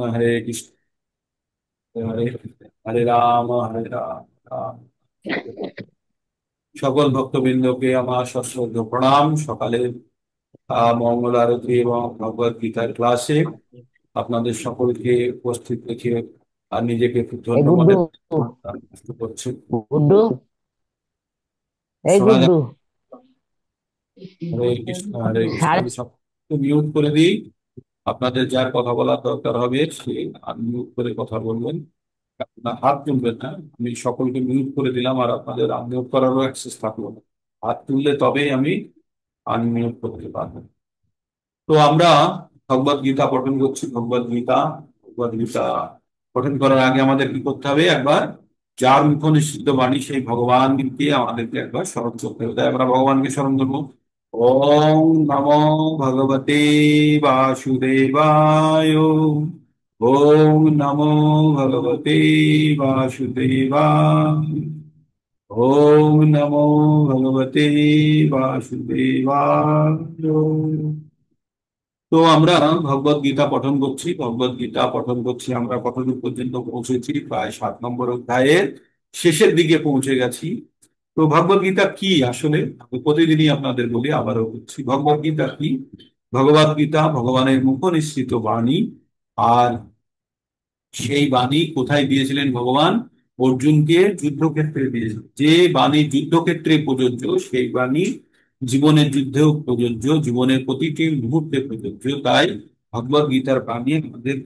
হরে কৃষ্ণ হরে হরে রাম হরে রাম রাম। সকল ভক্তবৃন্দকে আমার সশ্রদ্ধ প্রণাম। সকালে মঙ্গল আরতি এবং ভগবত গীতার ক্লাসে আপনাদের সকলকে উপস্থিত রেখে আর নিজেকে খুব এই ধন্য গুড্ডু মনে করছি। গুড্ডু এই শোনা গুড্ডু যায়? হরে কৃষ্ণ হরে কৃষ্ণ। সাড়ে আমি সব মিউট করে দিই। আপনাদের যার কথা বলার দরকার হবে সে আনমিউট করে কথা বলবেন, আপনার হাত তুলবেন না। আমি সকলকে মিউট করে দিলাম আর আপনাদের আনমিউট করারও অ্যাক্সেস থাকলো না। হাত তুললে তবেই আমি আনমিউট করতে পারবো। তো আমরা ভগবদ গীতা পঠন করছি। ভগবদ গীতা পঠন করার আগে আমাদের কি করতে হবে? একবার যার মুখ নিঃসৃত বাণী সেই ভগবানকে আমাদেরকে একবার স্মরণ করতে হবে। তাই আমরা ভগবানকে স্মরণ করবো। ওম নমো ভগবতে বাসুদেবায়। ওম নমো ভগবতে বাসুদেবায়। ওম নমো ভগবতে বাসুদেবায়। তো আমরা ভগবদ গীতা পঠন করছি। আমরা কতদূর পর্যন্ত পৌঁছেছি? প্রায় 7 নম্বর অধ্যায়ের শেষের দিকে পৌঁছে গেছি। তো ভগবদ গীতা কি আসলে? আমি প্রতিদিনই আপনাদের বলি, আবারও বলছি, ভগবদ গীতা কি? ভগবদ গীতা ভগবানের মুখ নিঃসৃত বাণী। আর সেই বাণী কোথায় দিয়েছিলেন ভগবান? অর্জুনকে যুদ্ধক্ষেত্রে দিয়েছিলেন। যে বাণী যুদ্ধক্ষেত্রে প্রযোজ্য, সেই বাণী জীবনের যুদ্ধেও প্রযোজ্য, জীবনের প্রতিটি মুহূর্তে প্রযোজ্য। তাই ভগবদ গীতার বাণী আমাদের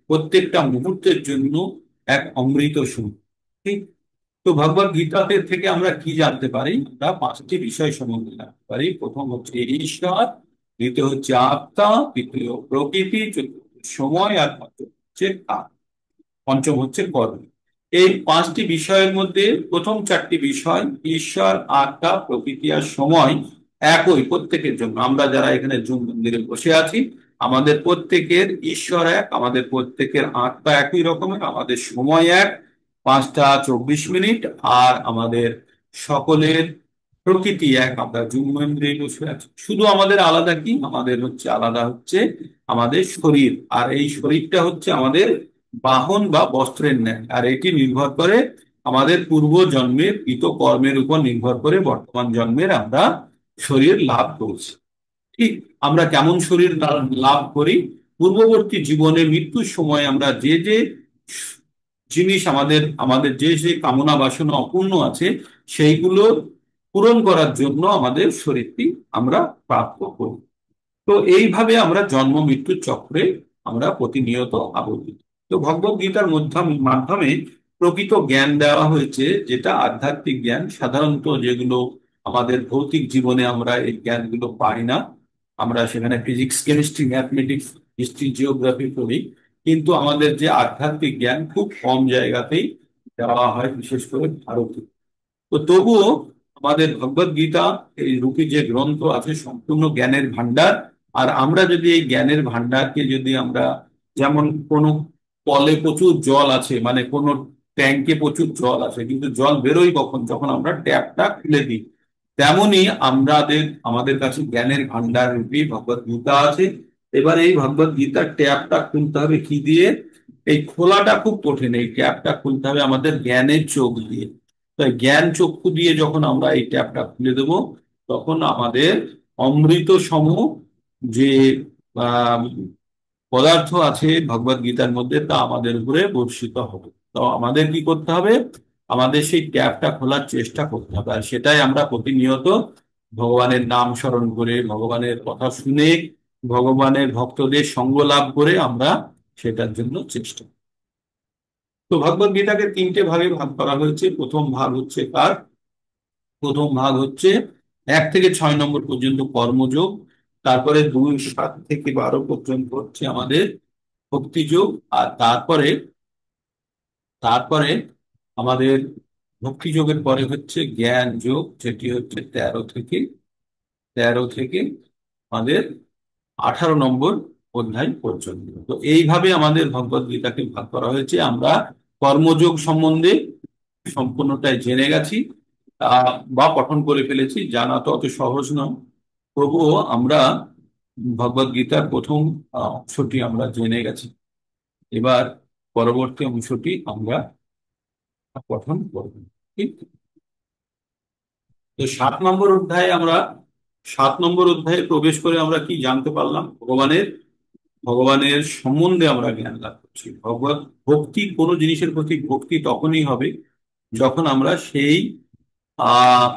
প্রত্যেকটা মুহূর্তের জন্য এক অমৃত সুর। ঠিক। তো ভগবদ গীতাতে থেকে আমরা কি জানতে পারি? আমরা 5টি বিষয় সম্বন্ধে জানতে পারি। প্রথম হচ্ছে ঈশ্বর, দ্বিতীয় হচ্ছে আত্মা, তৃতীয় প্রকৃতি, চতুর্থ সময়, আর পঞ্চম হচ্ছে কর্ম। এই 5টি বিষয়ের মধ্যে প্রথম 4টি বিষয় ঈশ্বর, আত্মা, প্রকৃতি আর সময় একই প্রত্যেকের জন্য। আমরা যারা এখানে জুম মন্দিরে বসে আছি, আমাদের প্রত্যেকের ঈশ্বর এক, আমাদের প্রত্যেকের আত্মা একই রকমের, আমাদের সময় এক, 5টা 24 মিনিট। আর আমাদের সকলের প্রকৃতি এক। আমরা জুম মন্দিরে বসে আছি, শুধু আমাদের আলাদা কি? আলাদা হচ্ছে আমাদের শরীর। আর এই শরীরটা হচ্ছে আমাদের বাহন বা বস্ত্রের ন্যায়। আর এটি নির্ভর করে আমাদের পূর্ব জন্মের কৃত কর্মের উপর নির্ভর করে বর্তমান জন্মের আমরা শরীর লাভ করছি। ঠিক। আমরা কেমন শরীর লাভ করি? পূর্ববর্তী জীবনে মৃত্যুর সময় আমরা যে যে জিনিস আমাদের আমাদের যে যে কামনা বাসনা অপূর্ণ আছে, সেইগুলো পূরণ করার জন্য আমাদের শরীরটি আমরা প্রাপ্ত করি। তো এইভাবে আমরা জন্ম মৃত্যুর চক্রে আমরা প্রতিনিয়ত আবর্তিত। তো ভগবত গীতার মাধ্যমে প্রকৃত জ্ঞান দেওয়া হয়েছে, যেটা আধ্যাত্মিক জ্ঞান। সাধারণত যেগুলো আমাদের ভৌতিক জীবনে আমরা এই জ্ঞানগুলো পাই না। আমরা সেখানে physics, chemistry, mathematics, history, geography পড়ি, কিন্তু আমাদের যে আধ্যাত্মিক জ্ঞান খুব কম জায়গাতেই দেওয়া হয়, বিশেষ করে ভারতে। তো তবুও আমাদের ভগবদ গীতা এই রূপী যে গ্রন্থ আছে, সম্পূর্ণ জ্ঞানের ভান্ডার। আর আমরা যদি এই জ্ঞানের ভান্ডারকে যদি আমরা, যেমন কোনো কলে প্রচুর জল আছে, মানে কোনো ট্যাঙ্কে প্রচুর জল আছে, কিন্তু জল বেরোয় কখন? যখন আমরা ট্যাপটা খুলে দিই। তেমনি আমাদের কাছে জ্ঞানের ভান্ডার রূপী ভগবদ গীতা আছে। এবার এই ভগবদ গীতার ট্যাপটা খুলতে হবে কি দিয়ে? এই খোলাটা খুব কঠিন, এই ট্যাপটা খুলতে হবে আমাদের জ্ঞানের চোখ দিয়ে। তাই জ্ঞান চক্ষু দিয়ে যখন আমরা এই ট্যাপটা খুলে দেব, তখন আমাদের অমৃত সম যে আহ, পদার্থ আছে ভগবদ গীতার মধ্যে, তা আমাদের উপরে বর্ষিত হবে। তো আমাদের কি করতে হবে? আমাদের সেই ট্যাপটা খোলার চেষ্টা করতে হবে। আর সেটাই আমরা প্রতিনিয়ত ভগবানের নাম স্মরণ করে, ভগবানের কথা শুনে, ভগবানের ভক্তদের সঙ্গ লাভ করে আমরা সেটার জন্য চেষ্টা করি। তো ভগবদ গীতাকে 3টে ভাগে ভাগ করা হয়েছে। প্রথম ভাগ হচ্ছে 1 থেকে 6 নম্বর পর্যন্ত কর্মযোগ। তারপরে 2 7 থেকে 12 পর্যন্ত হচ্ছে আমাদের ভক্তিযোগ। আর তারপরে তারপরে আমাদের ভক্তিযোগের পরে হচ্ছে জ্ঞান যোগ, যেটি হচ্ছে 13 থেকে আমাদের 18 নম্বর অধ্যায় পর্যন্ত। তো এইভাবে আমাদের ভগবদ গীতাকে ভাগ করা হয়েছে। আমরা কর্মযোগ সম্বন্ধে সম্পূর্ণটাই জেনে গেছি, বা পঠন করে ফেলেছি। জানা তো অত সহজ নয়, তবুও আমরা ভগবদ গীতার প্রথম অংশটি আমরা জেনে গেছি। এবার পরবর্তী অংশটি আমরা পঠন করব। ঠিক। তো 7 নম্বর অধ্যায়ে প্রবেশ করে আমরা কি জানতে পারলাম? ভগবানের সম্বন্ধে আমরা জ্ঞান লাভ করছি। ভগবত ভক্তি, কোনো জিনিসের প্রতি ভক্তি তখনই হবে যখন আমরা আহ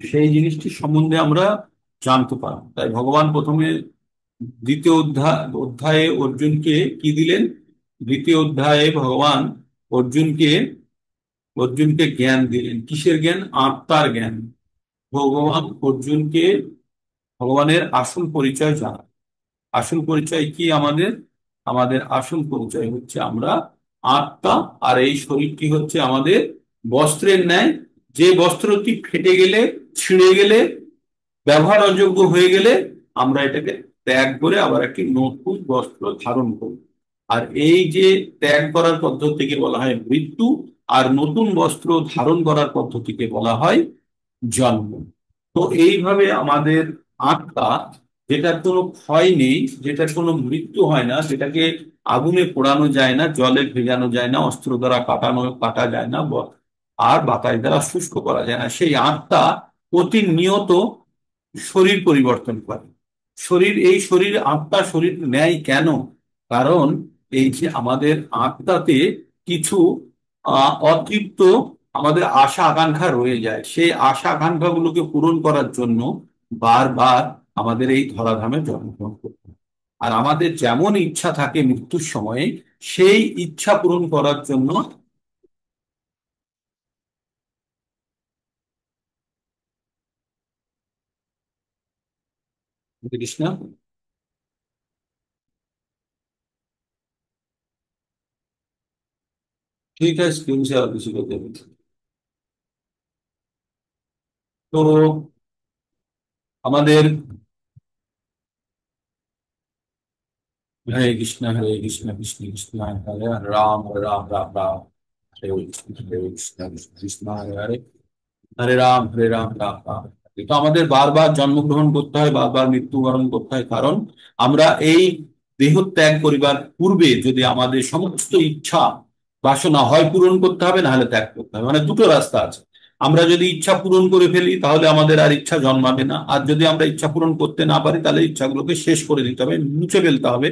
সেই জিনিসটির সম্বন্ধে আমরা জানতে পারবো। তাই ভগবান প্রথমে দ্বিতীয় অধ্যায়ে অর্জুনকে কি দিলেন? দ্বিতীয় অধ্যায়ে ভগবান অর্জুনকে অর্জুনকে জ্ঞান দিলেন। কিসের জ্ঞান? আত্মার জ্ঞান। ভগবান অর্জুনকে ভগবানের আসল পরিচয় জানান। আসল পরিচয় কি আমাদের? আমাদের আসল পরিচয় হচ্ছে আমরা আত্মা, আর এই শরীরটি হচ্ছে আমাদের বস্ত্রের ন্যায়। যে বস্ত্রটি ফেটে গেলে, ছিঁড়ে গেলে, ব্যবহার অযোগ্য হয়ে গেলে আমরা এটাকে ত্যাগ করে আবার একটি নতুন বস্ত্র ধারণ করি। আর এই যে ত্যাগ করার পদ্ধতিকে বলা হয় মৃত্যু, আর নতুন বস্ত্র ধারণ করার পদ্ধতিকে বলা হয় জন্ম। তো এইভাবে আমাদের আত্মা, যেটার কোনো ক্ষয় নেই, যেটার কোনো মৃত্যু হয় না, সেটাকে আগুনে পোড়ানো যায় না, জলে ভেজানো যায় না, অস্ত্র দ্বারা কাটা যায় না, আর বাতাস দ্বারা শুষ্ক করা যায় না, সেই আত্মা প্রতিনিয়ত শরীর পরিবর্তন করে। আত্মা শরীর নেয় কেন? কারণ এই যে আমাদের আত্মাতে কিছু অতৃপ্ত আমাদের আশা আকাঙ্ক্ষা রয়ে যায়, সেই আশা আকাঙ্ক্ষাগুলোকে পূরণ করার জন্য বারবার আমাদের এই ধরাধামে জন্মগ্রহণ করতে হয়। আর আমাদের যেমন ইচ্ছা থাকে মৃত্যুর সময়ে, সেই ইচ্ছা পূরণ করার জন্য কৃষ্ণ। ठीक है, स्क्रीन से और किसी को दे देते। তো আমাদের হরে কৃষ্ণ কৃষ্ণ কৃষ্ণ হরে হরে, রাম হরে রাম রাম রাম হরে কৃষ্ণ কৃষ্ণ কৃষ্ণ হরে হরে, হরে রাম রাম রাম হরে। তো আমাদের বারবার জন্মগ্রহণ করতে হয়, বারবার মৃত্যুবরণ করতে হয়, কারণ আমরা এই দেহ ত্যাগ করিবার পূর্বে যদি আমাদের সমস্ত ইচ্ছা বাসনা হয় পূরণ করতে হবে, না হলে ত্যাগ করতে হবে। মানে দুটো রাস্তা আছে। আমরা যদি ইচ্ছা পূরণ করে ফেলি তাহলে আমাদের আর ইচ্ছা জন্মাবে না, আর যদি আমরা ইচ্ছা পূরণ করতে না পারি তাহলে ইচ্ছাগুলোকে শেষ করে দিতে হবে, মুছে ফেলতে হবে।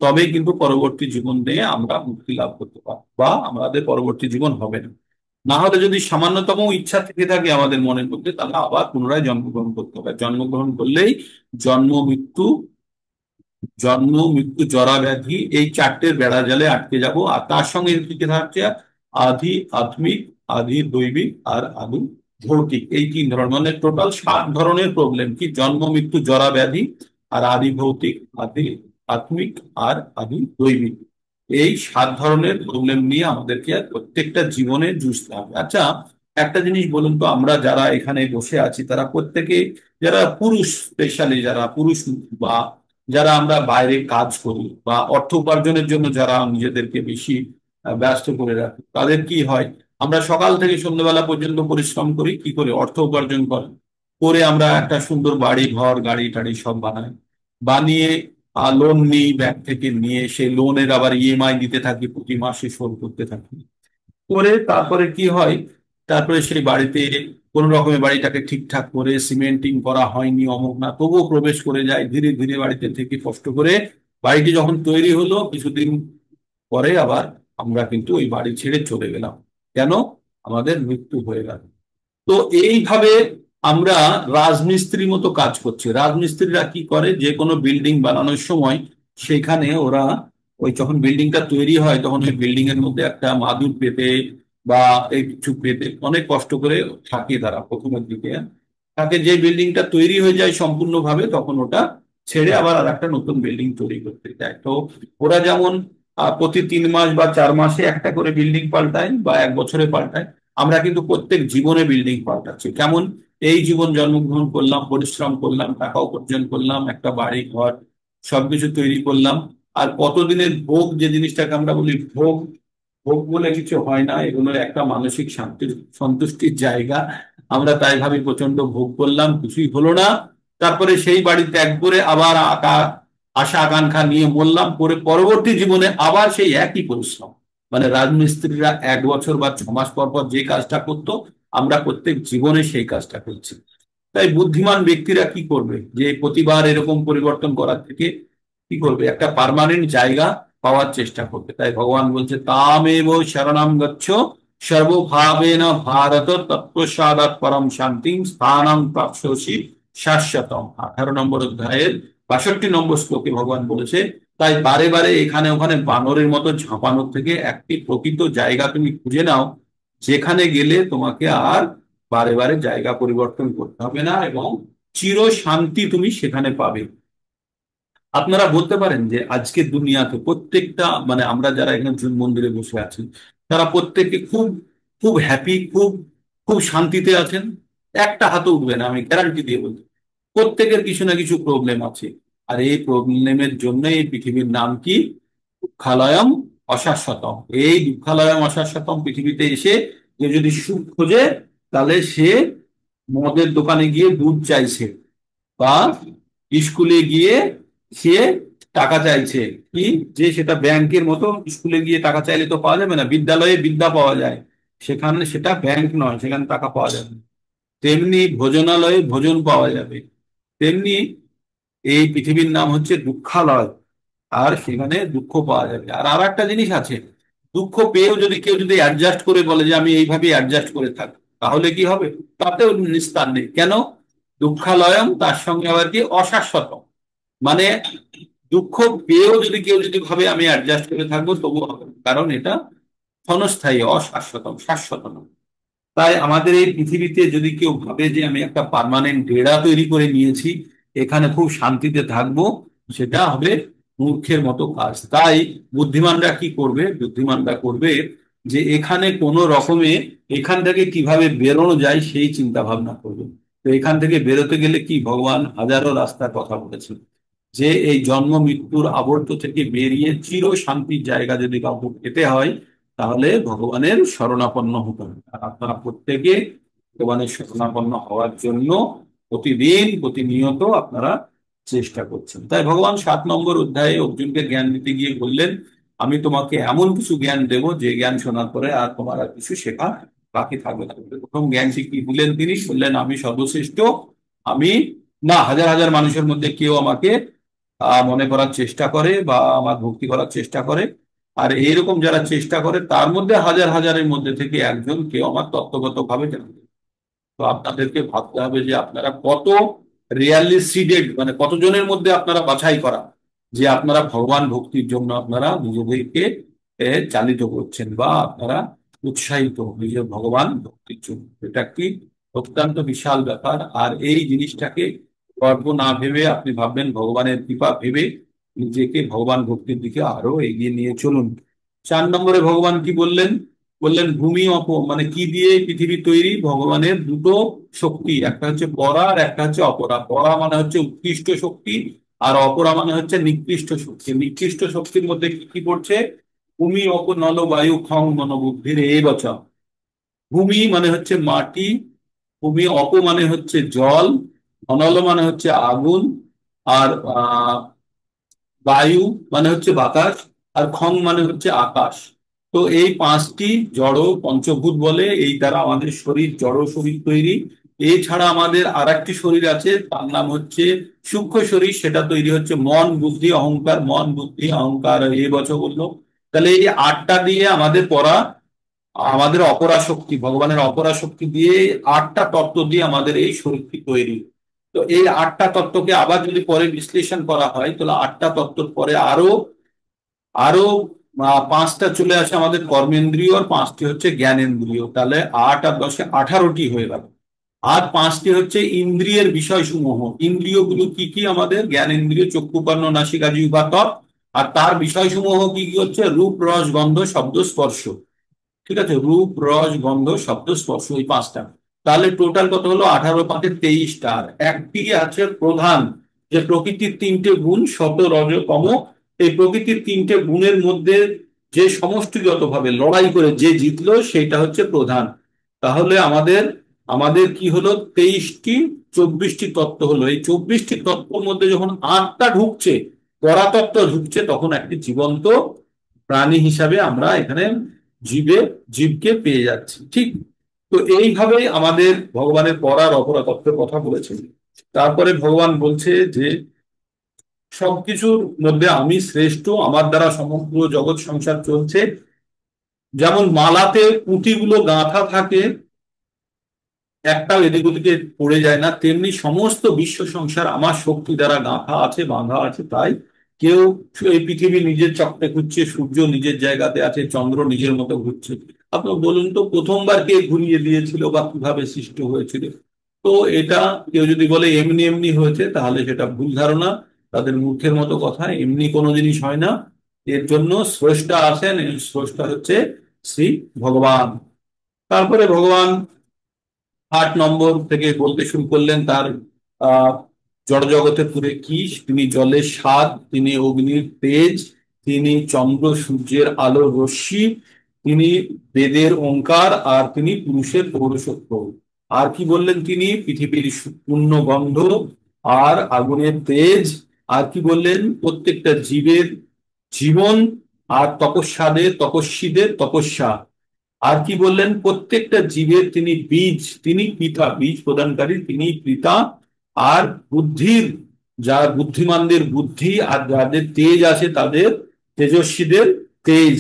তবে কিন্তু পরবর্তী জীবন নিয়ে আমরা মুক্তি লাভ করতে পারবো, বা আমাদের পরবর্তী জীবন হবে না। না হলে যদি সামান্যতম ইচ্ছা থেকে থাকে আমাদের মনের মধ্যে, তাহলে আবার পুনরায় জন্মগ্রহণ করতে হবে। জন্মগ্রহণ করলেই জন্ম মৃত্যু জরা ব্যাধি, এই চারটের বেড়া জালে আটকে যাব। আর তার সঙ্গে টিকে থাকছে আধি আত্মিক, আধি দৈবিক, আর আধি ভৌতিক। এই 3 ধরনের, মানে টোটাল 7 ধরনের প্রবলেম। কি? জন্ম মৃত্যু জরা ব্যাধি, আর আধি ভৌতিক, আধি আত্মিক, আর আধি দৈবিক। এই 7 ধরনের প্রবলেম নিয়ে আমাদেরকে প্রত্যেকটা জীবনে যুঝতে হবে। আচ্ছা, একটা জিনিস বলুন তো, আমরা যারা এখানে বসে আছি তারা প্রত্যেকে, যারা পুরুষ, স্পেশালি যারা পুরুষ, বা যারা আমরা বাইরে কাজ করি, বা অর্থ উপার্জনের জন্য যারা নিজেদেরকে বেশি ব্যস্ত করে রাখি, তাদের কি হয়? আমরা সকাল থেকে সন্ধ্যেবেলা পর্যন্ত পরিশ্রম করি কি করে? অর্থ উপার্জন করে আমরা একটা সুন্দর বাড়ি ঘর গাড়ি টাড়ি সব বানাই, বানিয়ে লোন নিই, ব্যাংক থেকে নিয়ে সেই লোনের আবার ইএমআই দিতে থাকি, প্রতি মাসে শোধ করতে থাকি। করে তারপরে কি হয়? তারপরে সেই বাড়িতে কোন রকমের বাড়িটাকে ঠিকঠাক করে সিমেন্টিং করা হয়নি, অমুক না, তবুও প্রবেশ করে যায় ধীরে ধীরে বাড়িতে থেকে কষ্ট করে। বাড়িটি যখন তৈরি হলো কিছুদিন পরে আবার আমরা কিন্তু ওই বাড়ি ছেড়ে চলে গেলাম। কেন? আমাদের মৃত্যু হয়ে গেল। তো এইভাবে আমরা রাজমিস্ত্রির মতো কাজ করছি। রাজমিস্ত্রিরা কি করে? যে কোনো বিল্ডিং বানানোর সময় সেখানে ওরা, ওই যখন বিল্ডিংটা তৈরি হয় তখন ওই বিল্ডিং এর মধ্যে একটা মাদুর পেতে বা এই কিছু পেতে অনেক কষ্ট করে থাকে তারা প্রথমের দিকে। তাকে যে বিল্ডিংটা তৈরি হয়ে যায় সম্পূর্ণভাবে, তখন ওটা ছেড়ে আবার আর একটা নতুন বিল্ডিং তৈরি করতে যায়। তো ওরা যেমন প্রতি 3 মাস বা 4 মাসে একটা করে বিল্ডিং পাল্টায়, বা 1 বছরে পাল্টায়, আমরা কিন্তু প্রত্যেক জীবনে বিল্ডিং পাল্টাচ্ছি। কেমন? এই জীবন জন্মগ্রহণ করলাম, পরিশ্রম করলাম, টাকা উপার্জন করলাম, একটা বাড়ি ঘর সবকিছু তৈরি করলাম। আর কতদিনের ভোগ, যে জিনিসটাকে আমরা বলি ভোগ, ভোগ বলে কিছু হয় না, এগুলো একটা মানসিক শান্তির সন্তুষ্টির জায়গা। আমরা তাই ভাবি প্রচন্ড ভোগ করলাম, কিছুই হলো না। তারপরে সেই বাড়ি ত্যাগ করে আবার আশা আকাঙ্ক্ষা নিয়ে মরলাম, পরে পরবর্তী জীবনে আবার সেই একই পরিশ্রম। মানে রাজমিস্ত্রিরা 1 বছর বা 6 মাস পর পর যে কাজটা করতো, আমরা প্রত্যেক জীবনে সেই কাজটা করছি। তাই বুদ্ধিমান ব্যক্তিরা কি করবে, যে প্রতিবার এরকম পরিবর্তন করার থেকে কি করবে, একটা পার্মানেন্ট জায়গা পাওয়ার চেষ্টা করবে। তাই ভগবান বলছে তামেব শরণাম গচ্ছ সর্বভাবেন ভারত তৎপ্রসাদাৎ পরম শান্তি স্থানং প্রাপ্স্যসি শাশ্বতম। 18 নম্বর অধ্যায়ের 62 নম্বর শ্লোকে ভগবান বলেছে, তাই বারে বারে এখানে ওখানে বানরের মতো ঝাঁপানোর থেকে একটি প্রকৃত জায়গা তুমি খুঁজে নাও, যেখানে গেলে তোমাকে আর বারে বারে জায়গা পরিবর্তন করতে হবে না এবং চির শান্তি তুমি সেখানে পাবে। আপনারা বলতে পারেন যে আজকের দুনিয়াতে প্রত্যেকটা, মানে আমরা যারা এখানে জুন মন্দিরে বসে আছি, তারা প্রত্যেকে খুব খুব হ্যাপি, খুব খুব শান্তিতে আছেন? একটা হাতও উঠবে না, আমি গ্যারান্টি দিয়ে বলছি। প্রত্যেকের কিছু না কিছু প্রবলেম আছে। আর এই প্রবলেমের জন্য এই পৃথিবীর নাম কি? দুঃখালয়ম অশাশ্বতম। এই দুঃখালয়ম অশাশ্বতম পৃথিবীতে এসে কেউ যদি সুখ খোঁজে, তাহলে সে মদের দোকানে গিয়ে দুধ চাইছে, বা স্কুলে গিয়ে সে টাকা চাইছে। কি, যে সেটা ব্যাংকের মতো, স্কুলে গিয়ে টাকা চাইলে তো পাওয়া যাবে না, বিদ্যালয়ে বিদ্যা পাওয়া যায়, সেখানে সেটা ব্যাংক নয়, সেখানে টাকা পাওয়া যাবে না। তেমনি ভোজনালয়ে ভোজন পাওয়া যাবে। তেমনি এই পৃথিবীর নাম হচ্ছে দুঃখালয়, আর সেখানে দুঃখ পাওয়া যাবে। আর আর একটা জিনিস আছে, দুঃখ পেয়েও যদি কেউ যদি অ্যাডজাস্ট করে বলে যে আমি এইভাবে অ্যাডজাস্ট করে থাকি, তাহলে কি হবে? তাতেও নিস্তার নেই। কেন? দুঃখালয়ম, তার সঙ্গে আবার কি অশাশ্বত, মানে দুঃখ পেয়েও যদি কেউ যদি ভাবে আমি অ্যাডজাস্ট করে থাকবো, তবু হবে না। কারণ এটা ক্ষণস্থায়ী, অশাশ্বত, শাশ্বত নয়। তাই আমাদের এই পৃথিবীতে যদি কেউ ভাবে যে আমি একটা পার্মানেন্ট ডেরা তৈরি করে নিয়েছি, এখানে খুব শান্তিতে থাকবো, সেটা হবে মূর্খের মতো কাজ। তাই বুদ্ধিমানরা কি করবে? বুদ্ধিমানরা করবে যে এখানে কোনো রকমে এখান থেকে কিভাবে বেরোনো যায় সেই চিন্তা ভাবনা করবে। তো এখান থেকে বেরোতে গেলে কি, ভগবান হাজারো রাস্তার কথা বলেছেন, যে এই জন্ম মৃত্যুর আবর্ত থেকে বেরিয়ে চির শান্তির জায়গা যদি কাউকে পেতে হয়, তাহলে ভগবানের শরণাপন্ন হতে হবে। আর আপনারা প্রত্যেকে ভগবানের শরণাপন্ন হওয়ার জন্য প্রতিদিন প্রতিনিয়ত আপনারা চেষ্টা করছেন। তাই ভগবান 7 নম্বর অধ্যায়ে অর্জুনকে জ্ঞান দিতে গিয়ে বললেন, আমি তোমাকে এমন কিছু জ্ঞান দেব, যে জ্ঞান শোনার পরে আর তোমার আর কিছু শেখা বাকি থাকবে না। প্রথম জ্ঞানটি কি দিলেন? তিনি বললেন, আমি সর্বশ্রেষ্ঠ। আমি, না হাজার হাজার মানুষের মধ্যে কেউ আমাকে মনে করার চেষ্টা করে বা আমার ভক্তি করার চেষ্টা করে, আর এইরকম যারা চেষ্টা করে তার মধ্যে হাজার হাজারের মধ্যে থেকে একজন কেউ আমার তত্ত্বগত ভাবে জানবে। তো আপনাদেরকে ভাবতে হবে যে আপনারা কত রিয়ালি সিডেড, মানে কতজনের মধ্যে আপনারা বাছাই করা, যে আপনারা ভগবান ভক্তির জন্য আপনারা নিজেদেরকে চালিত করছেন, বা আপনারা উৎসাহিত নিজের ভগবান ভক্তির জন্য। এটা কি অত্যন্ত বিশাল ব্যাপার। আর এই জিনিসটাকে গর্ব না ভেবে আপনি ভাববেন ভগবানের কৃপা ভেবে নিজেকে ভগবান ভক্তির দিকে আরো এগিয়ে নিয়ে চলুন। 4 নম্বরে ভগবান কি বললেন? বললেন ভূমি মানে কি দিয়ে এই পৃথিবী তৈরি? ভগবানের দুটো শক্তি, একটা হচ্ছে পরা আর একটা হচ্ছে অপরা। পরা মানে হচ্ছে উৎকৃষ্ট শক্তি, আর অপরা মানে হচ্ছে নিকৃষ্ট শক্তি। নিকৃষ্ট শক্তির মধ্যে কি কি পড়ছে? ভূমি অপ নল বায়ু খং মন বুদ্ধির এই বচা। ভূমি মানে হচ্ছে মাটি, ভূমি অপ মানে হচ্ছে জল, অনল মানে হচ্ছে আগুন, আর বায়ু মানে হচ্ছে বাতাস, আর খং মানে হচ্ছে আকাশ। তো এই 5টি জড় পঞ্চভূত বলে, এই দ্বারা আমাদের শরীর জড় শরীর তৈরি। এছাড়া আমাদের আর একটি শরীর আছে, তার নাম হচ্ছে সূক্ষ্ম শরীর। সেটা তৈরি হচ্ছে মন বুদ্ধি অহংকার, মন বুদ্ধি অহংকার এই বছর বললো। তাহলে এই 8টা দিয়ে আমাদের পড়া, আমাদের অপরাশক্তি, ভগবানের অপরাশক্তি দিয়ে 8টা তত্ত্ব দিয়ে আমাদের এই শরীরটি তৈরি। তো এই 8টা তত্ত্বকে আবার যদি পরে বিশ্লেষণ করা হয়, তাহলে 8টা তত্ত্বর পরে আরো আরো 5টা চলে আসে আমাদের কর্মেন্দ্রিয়, আর 5টি হচ্ছে জ্ঞানেন্দ্রিয়। তাহলে 8 আর 10-এ 18টি হয়ে গেল। আর 5টি হচ্ছে ইন্দ্রিয়ের বিষয়সমূহ। ইন্দ্রিয়গুলো কি কি? আমাদের জ্ঞানেন্দ্রিয়, চক্ষু কর্ণ নাসিকা জিহ্বা ত্বক। আর তার বিষয়সমূহ কি কি হচ্ছে? রূপ রস গন্ধ শব্দ স্পর্শ। ঠিক আছে, রূপ রস গন্ধ শব্দ স্পর্শ, এই 5টা। তাহলে টোটাল কত হলো? 18 × 5 = 23টা। আর একটি আছে প্রধান, যে প্রকৃতির 3টে গুণ সত রজ তম। এই প্রকৃতির 3টে গুণের মধ্যে যে সমষ্টিগত ভাবে লড়াই করে যে জিতলো, সেটা হচ্ছে প্রধান। তাহলে আমাদের আমাদের কি হলো? 23টি 24টি তত্ত্ব হলো। এই 24টি তত্ত্বের মধ্যে যখন 8টা ঢুকছে, পরাতত্ত্ব ঢুকছে, তখন একটি জীবন্ত প্রাণী হিসাবে আমরা এখানে জীবকে পেয়ে যাচ্ছি। ঠিক, তো এইভাবে আমাদের ভগবানের পরার অপরাতত্ত্বের কথা বলেছেন। তারপরে ভগবান বলছে যে সবকিছুর মধ্যে আমি শ্রেষ্ঠ, আমার দ্বারা সমগ্র জগৎ সংসার চলছে। যেমন মালাতে পুঁতিগুলো গাঁথা থাকে, একটাও এদিক ওদিকে পড়ে যায় না, তেমনি সমস্ত বিশ্ব সংসার আমার শক্তি দ্বারা গাঁথা আছে, বাঁধা আছে। তাই কেউ, এই পৃথিবী নিজের চক্রে ঘুরছে, সূর্য নিজের জায়গাতে আছে, চন্দ্র নিজের মতো ঘুরছে। আপনি বলুন তো প্রথমবার কে ঘুরিয়ে দিয়েছিল বা কিভাবে সৃষ্টি হয়েছিল? তো এটা কেউ যদি বলে এমনি এমনি হয়েছে, তাহলে সেটা ভুল ধারণা, তাদের মূর্খের মতো কথা। এমনি কোনো জিনিস হয় না, এর জন্য স্রষ্টা আছেন, এই স্রষ্টা হচ্ছে শ্রী ভগবান। তারপরে ভগবান 8 নম্বর থেকে বলতে শুরু করলেন তার আহ জড়জগতের পুরে কি। তিনি জলের স্বাদ, তিনি অগ্নির তেজ, তিনি চন্দ্র সূর্যের আলোর রশ্মি, তিনি বেদের ওঙ্কার, আর তিনি পুরুষের পৌরসত্ব। আর কি বললেন? তিনি পৃথিবীর পূর্ণ গন্ধ আর আগুনের তেজ। আর কি বললেন? প্রত্যেকটা জীবের জীবন, আর তপস্বীদের তপস্যা। আর কি বললেন? প্রত্যেকটা জীবের তিনি বীজ, তিনি পিতা, বীজ প্রদানকারী তিনি পিতা। আর বুদ্ধির, যারা বুদ্ধিমানদের বুদ্ধি, আর যাদের তেজ আছে তাদের তেজস্বীদের তেজ।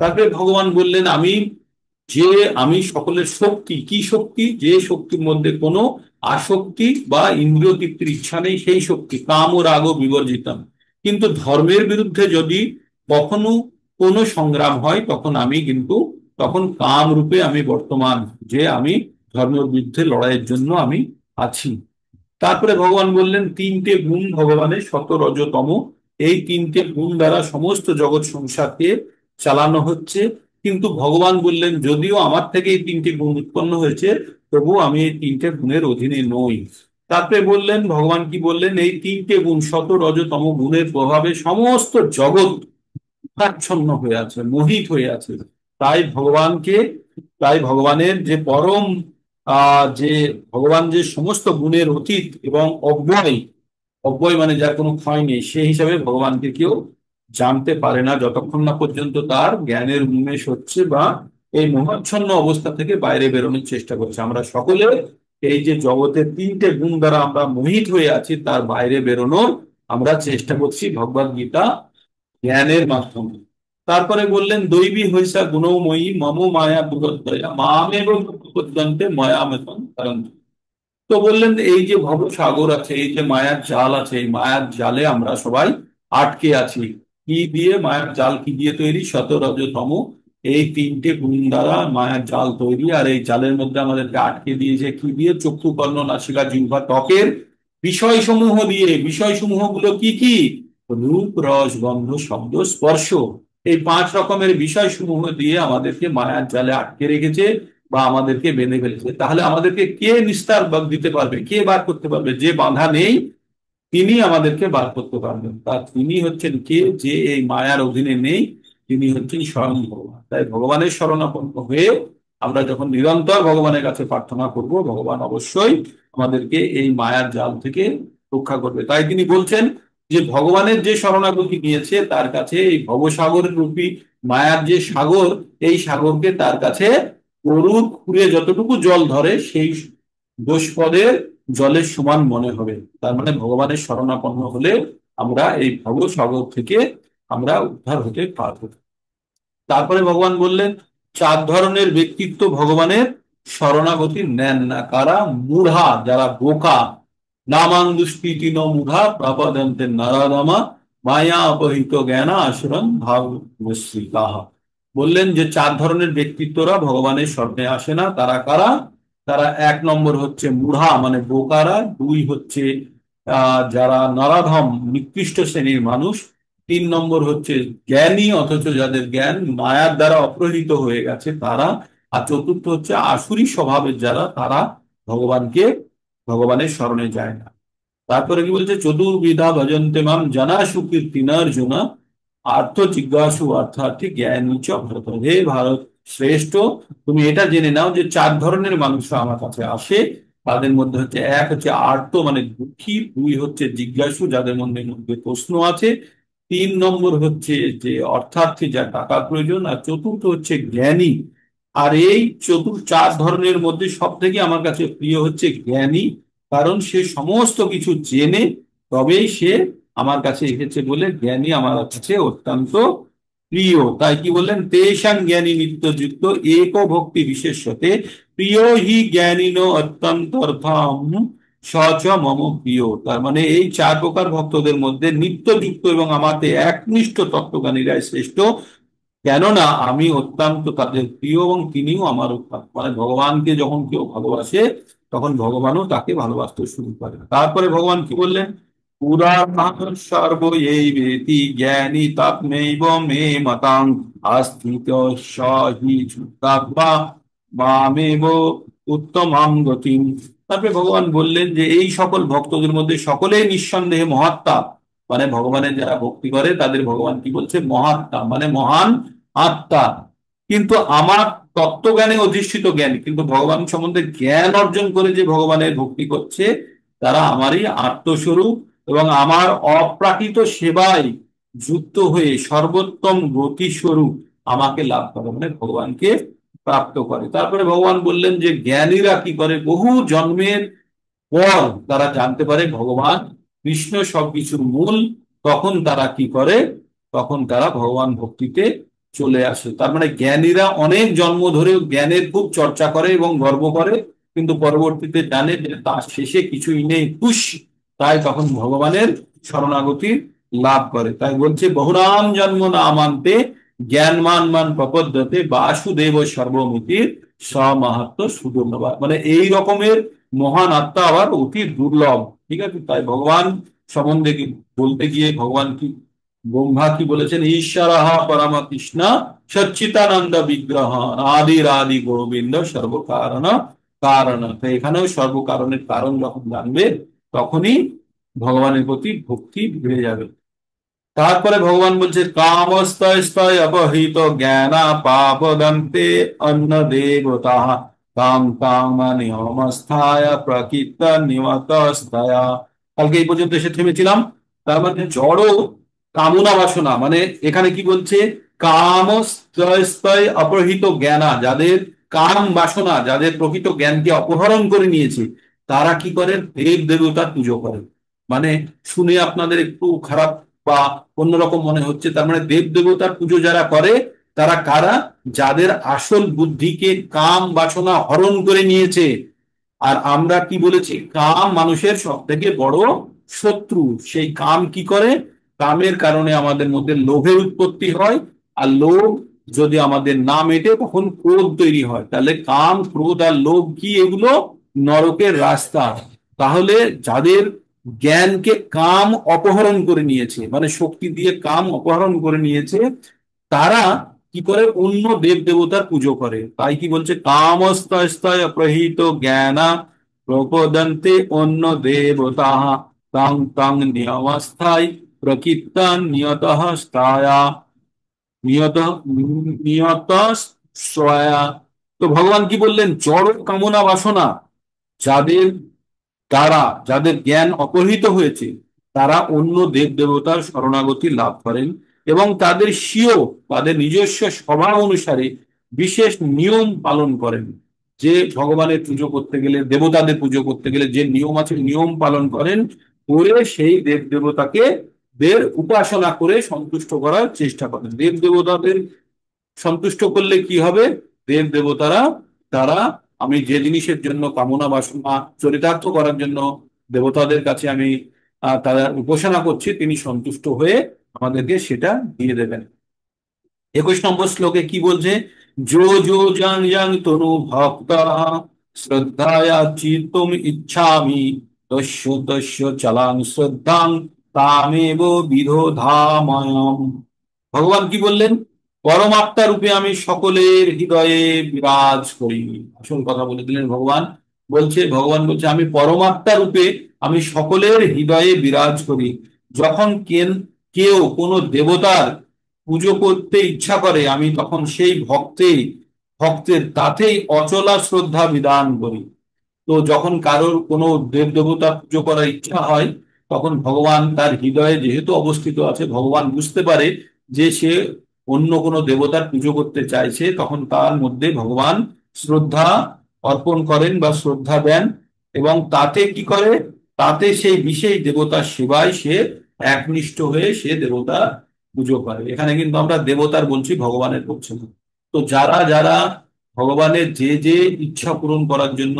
তারপরে ভগবান বললেন আমি সকলের শক্তি। কি শক্তি? যে শক্তির মধ্যে কোনো আসক্তি বা ইন্দ্রিয় তৃপ্তির ইচ্ছা নেই, সেই শক্তি। কাম ও রাগ বিবর্জিতম। কিন্তু ধর্মের বিরুদ্ধে যদি কখনো কোনো সংগ্রাম হয়, তখন কাম রূপে আমি বর্তমান, যে আমি ধর্মের বিরুদ্ধে লড়াইয়ের জন্য আমি আছি। তারপরে ভগবান বললেন তিনটে গুণ ভগবানের, শত রজতম। এই তিনটে গুণ দ্বারা সমস্ত জগৎ সংসারকে চালানো হচ্ছে। কিন্তু ভগবান বললেন যদিও আমার থেকে এই তিনটে গুণ উৎপন্ন হয়েছে, তবু আমি এই তিনটে গুণের অধীনে নই। তারপরে বললেন, ভগবান কি বললেন? এই তিনটে গুণ, শত রজতম গুণের প্রভাবে সমস্ত জগৎ আচ্ছন্ন হয়ে আছে, মোহিত হয়ে আছে। তাই ভগবানকে, তাই ভগবানের যে পরম যে ভগবান যে সমস্ত গুণের অতীত এবং অব্যয়, অব্যয় মানে যার কোনো ক্ষয় নেই, সেই হিসাবে ভগবানকে কেউ জানতে পারে না, যতক্ষণ না পর্যন্ত তার জ্ঞানের উন্মেষ হচ্ছে বা এই মোহাচ্ছন্ন অবস্থা থেকে বাইরে বেরোনোর চেষ্টা করছে। আমরা সকলে এই যে জগতের তিনটে গুণ দ্বারা আমরা মোহিত হয়ে আছি, তার বাইরে বেরোনোর আমরা চেষ্টা করছি ভগবদ গীতা জ্ঞানের মাধ্যমে। তারপরে বললেন দৈবী হইসা গুণময়ী মম মায়া দুরত্যয়া মামেব প্রপদ্যন্তে মায়ামেতং তারন্তি। তো বললেন এই যে ভবসাগর আছে, এই যে মায়ার জাল আছে, এই মায়ার জালে আমরা সবাই আটকে আছি। কি দিয়ে মায়ার জাল, কি দিয়ে তৈরি? শত রজতম, এই তিনটে গুণ দ্বারা মায়ার জাল তৈরি। আর এই জালের মধ্যে আমাদেরকে আটকে দিয়েছে কি দিয়ে? চক্ষু, কর্ণ, নাসিকা, জিহ্বা, ত্বকের বিষয়সমূহ দিয়ে। বিষয়সমূহ গুলো কি কি? রূপ, রস, গন্ধ, শব্দ, স্পর্শ। এই 5 রকমের বিষয়সমূহ দিয়ে আমাদেরকে মায়ার জালে আটকে রেখেছে বা আমাদেরকে বেঁধে ফেলেছে। তাহলে আমাদেরকে কে নিস্তার দিতে পারবে, কে বার করতে পারবে? যে বাঁধা নেই তিনি আমাদেরকে বার করতে পারবেন। তা তিনি হচ্ছেন কে? যে এই মায়ার অধীনে নেই, তিনি হচ্ছেন স্বয়ং ভগবান। তাই ভগবানের শরণাপন্ন হয়ে আমরা যখন নিরন্তর ভগবানের কাছে প্রার্থনা করব, ভগবান অবশ্যই আমাদেরকে এই মায়ার জাল থেকে রক্ষা করবে। তাই তিনি বলছেন যে ভগবানের যে শরণাগতি নিয়েছে, তার কাছে এই ভবসাগরের রূপী মায়ার যে সাগর, এই সাগরকে তার কাছে গরুর খুঁড়ে যতটুকু জল ধরে, সেই দোষপদের জলের সমান মনে হবে। তার মানে ভগবানের শরণাপন্ন হলে আমরা এই ভবসাগর থেকে আমরা উদ্ধার হতে পারবো। তারপরে ভগবান বললেন 4 ধরনের ব্যক্তিত্ব ভগবানের শরণাগতি নেন না। কারা? মূঢ়া, যারা বোকা। নামাং দুষ্কৃতি ন মূঢ়া প্রপদন্তে নরদমা মায়া অপহৃত জ্ঞান আশ্রম ভাব মুশ্রিতাহা। বললেন যে 4 ধরনের ব্যক্তিত্বরা ভগবানের শরণে আসে না। তারা কারা? তারা 1 নম্বর হচ্ছে মূঢ়া, মানে বোকারা। 2 হচ্ছে যারা নরাধম, নিকৃষ্ট শ্রেণীর মানুষ। 3 নম্বর হচ্ছে জ্ঞানী, অথচ যাদের জ্ঞান মায়ার দ্বারা অপহৃত হয়ে গেছে তারা। আর চতুর্থ হচ্ছে আসুরি স্বভাবের যারা, তারা ভগবানকে, ভগবানের শরণে যায় না। তারপরে কি বলছে? চতুর্বিধা ভজন্তে মাম জানা সুকীর্তিনার্জুনা আর্থ জিজ্ঞাসু অর্থার্থী জ্ঞানী চ ভরত। হে ভারত শ্রেষ্ঠ, তুমি এটা জেনে নাও যে 4 ধরনের মানুষ আমার কাছে আসে। তাদের মধ্যে হচ্ছে এক হচ্ছে আর্ত মানে দুঃখী, দুই হচ্ছে জিজ্ঞাসু যাদের মধ্যে মধ্যে প্রশ্ন আছে, তিন নম্বর হচ্ছে যে অর্থার্থী যার টাকা প্রয়োজন, আর চতুর্থ হচ্ছে জ্ঞানী। আর এই চার ধরনের মধ্যে সব থেকে আমার কাছে প্রিয় হচ্ছে জ্ঞানী, কারণ সে সমস্ত কিছু জেনে তবেই সে আমার কাছে এসেছে বলে জ্ঞানী আমার কাছে অত্যন্ত প্রিয়। তাই কি বললেন, তেষাং জ্ঞানী নিত্যযুক্ত এক ভক্তি বিশেষ্যতে প্রিয় হি জ্ঞানীন অত্যন্তর্থম সচ মম প্রিয়। তার মানে এই চার প্রকার ভক্তদের মধ্যে নিত্যযুক্ত এবং আমাতে একনিষ্ঠ তত্ত্বজ্ঞানীরাই শ্রেষ্ঠ, কেননা আমি অত্যন্ত তাদের প্রিয় এবং তিনিও আমার অত্যন্ত। মানে ভগবানকে যখন কেউ ভালোবাসে তখন ভগবানও তাকে ভালোবাসতে শুরু করে। তারপরে ভগবান কি বললেন, পুরাণ সর্ব এই বেতি জ্ঞানী তৎনৈব মে মতাং আস্থিত স হি যুক্তাত্মা মামেব উত্তমাং গতিম। তারপরে ভগবান বললেন যে এই সকল ভক্তদের মধ্যে সকলেই নিঃসন্দেহে মহাত্মা, মানে ভগবানের যারা ভক্তি করে তাদের ভগবান কি বলছে, মহাত্মা মানে মহান আত্মা। কিন্তু আমার তত্ত্বজ্ঞানে অধিষ্ঠিত জ্ঞানী, কিন্তু ভগবান সম্বন্ধে জ্ঞান অর্জন করে যে ভগবানের ভক্তি করছে তারা আমারই আত্মস্বরূপ এবং আমার অপ্রাকৃত সেবায় যুক্ত হয়ে সর্বোত্তম গতি স্বরূপ আমাকে লাভ করে, মানে ভগবানকে প্রাপ্ত করে। তারপরে ভগবান বললেন যে জ্ঞানীরা কি করে, বহু জন্মের পর তারা জানতে পারে ভগবান কৃষ্ণ সবকিছুর মূল, তখন তারা কি করে, তখন তারা ভগবান ভক্তিতে চলে আসে। তার মানে জ্ঞানীরা অনেক জন্ম ধরে জ্ঞানের খুব চর্চা করে এবং গর্ব করে, কিন্তু পরবর্তীতে জানে যে তার শেষে কিছুই নেই, তুষ, তাই তখন ভগবানের শরণাগতি লাভ করে। তাই বলছে বহুরাম জন্ম না মানতে জ্ঞানমান মান প্রপদ্যতে বাসুদেব সর্বমিতির স্বমাহাত্ম সুদুর্লভ। মানে এই রকমের মহান আত্মা আবার অতি দুর্লভ। ঠিক আছে, তাই ভগবান সম্বন্ধে বলতে গিয়ে ভগবান কি, ব্রহ্মা কি বলেছেন, ঈশ্বর পরম কৃষ্ণ সচ্চিতানন্দ বিগ্রহ আদির আদি গোবিন্দ সর্বকারণ কারণ। তো এখানেও সর্বকারণের কারণ যখন জানবে তখনই ভগবানের প্রতি ভক্তি বেড়ে যাবে। তারপরে ভগবান বলছে কামস্তয় স্তয় অপহৃত জ্ঞানা পাপদন্তে অন্য দেবতা কাম কাম নিয়মস্থায় প্রকৃত নিয়তস্তয়া। কালকে এই পর্যন্ত এসে থেমেছিলাম। তার মানে জড় কামনা বাসনা, মানে এখানে কি বলছে, কাম স্তয় অপহৃত জ্ঞানা, যাদের কাম বাসনা, যাদের প্রকৃত জ্ঞানকে অপহরণ করে নিয়েছে তারা কি করেন, দেব দেবতার পুজো করেন। মানে শুনে আপনাদের একটু খারাপ বা অন্যরকম মনে হচ্ছে, তার মানে দেব দেবতার পুজো যারা করে তারা কারা, যাদের আসল বুদ্ধিকে কাম বাসনা হরণ করে নিয়েছে। আর আমরা কি বলেছি, কাম মানুষের সব থেকে বড় শত্রু। সেই কাম কি করে, কামের কারণে আমাদের মধ্যে লোভের উৎপত্তি হয়, আর লোভ যদি আমাদের না মেটে তখন ক্রোধ তৈরি হয়। তাহলে কাম ক্রোধ আর লোভ কি, এগুলো নরকের রাস্তা। তাহলে যাদের জ্ঞানকে কাম অপহরণ করে নিয়েছে, মানে শক্তি দিয়ে কাম অপহরণ করে নিয়েছে, তারা কি করে, অন্য দেব দেবতার পুজো করে। তাই কি বলছে, কামস্তয় প্রহিত জ্ঞানা প্রপদন্তে অন্য দেবতা তং তং নিয়মস্থায় প্রকৃতান নিয়ত স্থায়া নিয়ত নিয়ত স্বয়া। তো ভগবান কি বললেন, জড় কামনা বাসনা যাদের দ্বারা, যাদের জ্ঞান অপহৃত হয়েছে তারা অন্য দেব দেবতার শরণাগতি লাভ করেন এবং তাদের স্বীয়, তাদের নিজস্ব স্বভাব অনুসারে বিশেষ নিয়ম পালন করেন। যে ভগবানের পুজো করতে গেলে, দেবতাদের পুজো করতে গেলে যে নিয়ম আছে নিয়ম পালন করেন, করে সেই দেব দেবতাকে দের উপাসনা করে সন্তুষ্ট করার চেষ্টা করেন। দেব দেবতাদের সন্তুষ্ট করলে কি হবে, দেব দেবতারা, তারা, আমি যে জিনিসের জন্য কামনা বাসনা চরিতার্থ করার জন্য দেবতাদের কাছে আমি তারা উপাসনা করছি, তিনি সন্তুষ্ট হয়ে আমাদেরকে সেটা দিয়ে দেবেন। 21 নম্বর শ্লোকে কি বলছে, যো যো জং জং তনু ভক্ত শ্রদ্ধায়া চিত্তুম ইচ্ছামি তস্য তস্য চলাং শ্রদ্ধাং তামেব বিদধাময়ম। ভগবান কি বললেন, পরমাত্মা রূপে আমি সকলের হৃদয়ে বিরাজ করি। আসল কথা বলে দিলেন ভগবান। ভগবান বলছে আমি পরমাত্মা রূপে আমি সকলের হৃদয়ে বিরাজ করি। যখন কেউ কোনো দেবতার পুজো করতে ইচ্ছা করে আমি তখন সেই ভক্তের তাতেই অচলা শ্রদ্ধা বিধান করি। তো যখন কারোর কোনো দেব দেবতা পুজো করার ইচ্ছা হয়, তখন ভগবান তার হৃদয়ে যেহেতু অবস্থিত আছে, ভগবান বুঝতে পারে যে সে অন্য কোনো দেবতার পুজো করতে চাইছে, তখন তার মধ্যে ভগবান শ্রদ্ধা অর্পণ করেন বা শ্রদ্ধা দেন। এবং তাতে কি করে, তাতে সেই বিশেষ দেবতার সেবায় সে একনিষ্ঠ হয়ে সে দেবতা পুজো করে। এখানে কিন্তু আমরা দেবতার বলছি, ভগবানের বলছি না। তো যারা যারা ভগবানের যে যে ইচ্ছা পূরণ করার জন্য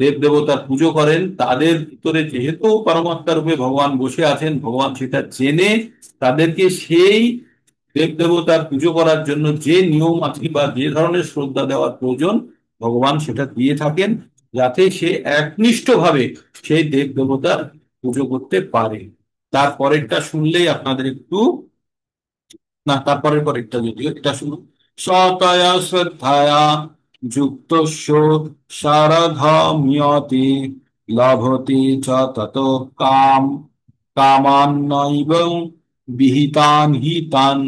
দেব দেবতার পুজো করেন, তাদের ভিতরে যেহেতু পরমাত্মা রূপে ভগবান বসে আছেন, ভগবান সেটা জেনে তাদেরকে সেই দেব দেবতার পুজো করার জন্য যে নিয়ম আছে বা যে ধরনের শ্রদ্ধা দেওয়ার প্রয়োজন, ভগবান সেটা দিয়ে থাকেন, যাতে সে একনিষ্ঠ ভাবে সেই দেব দেবতার পুজো করতে পারে। তারপরেরটা শুনলেই আপনাদের একটু, না তারপরের পরেরটা যদিও, এটা শুনুন। সতয়া শ্রদ্ধায়া যুক্ত শারধমিয়তি লভতে চ তত কাম কামান্নৈব বিহিতান হিতান।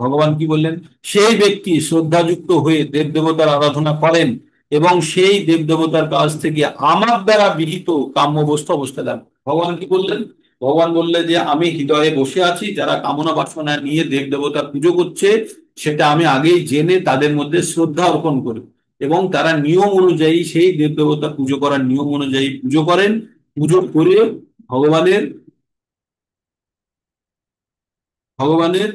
ভগবান কি বললেন? সেই ব্যক্তি শ্রদ্ধাযুক্ত হয়ে দেব দেবতার আরাধনা করেন এবং সেই দেব দেবতার কাছ থেকে আমার দ্বারা বিহিত কাম্য বস্তু অবস্থা দেন। ভগবান কি বললেন? ভগবান বললেন যে আমি হৃদয়ে বসে আছি, যারা কামনা বাসনা নিয়ে দেব দেবতার পুজো করছে সেটা আমি আগেই জেনে তাদের মধ্যে শ্রদ্ধা অর্পণ করি, এবং তারা নিয়ম অনুযায়ী সেই দেব দেবতা পুজো করার নিয়ম অনুযায়ী পুজো করেন। পুজো করে ভগবানের ভগবানের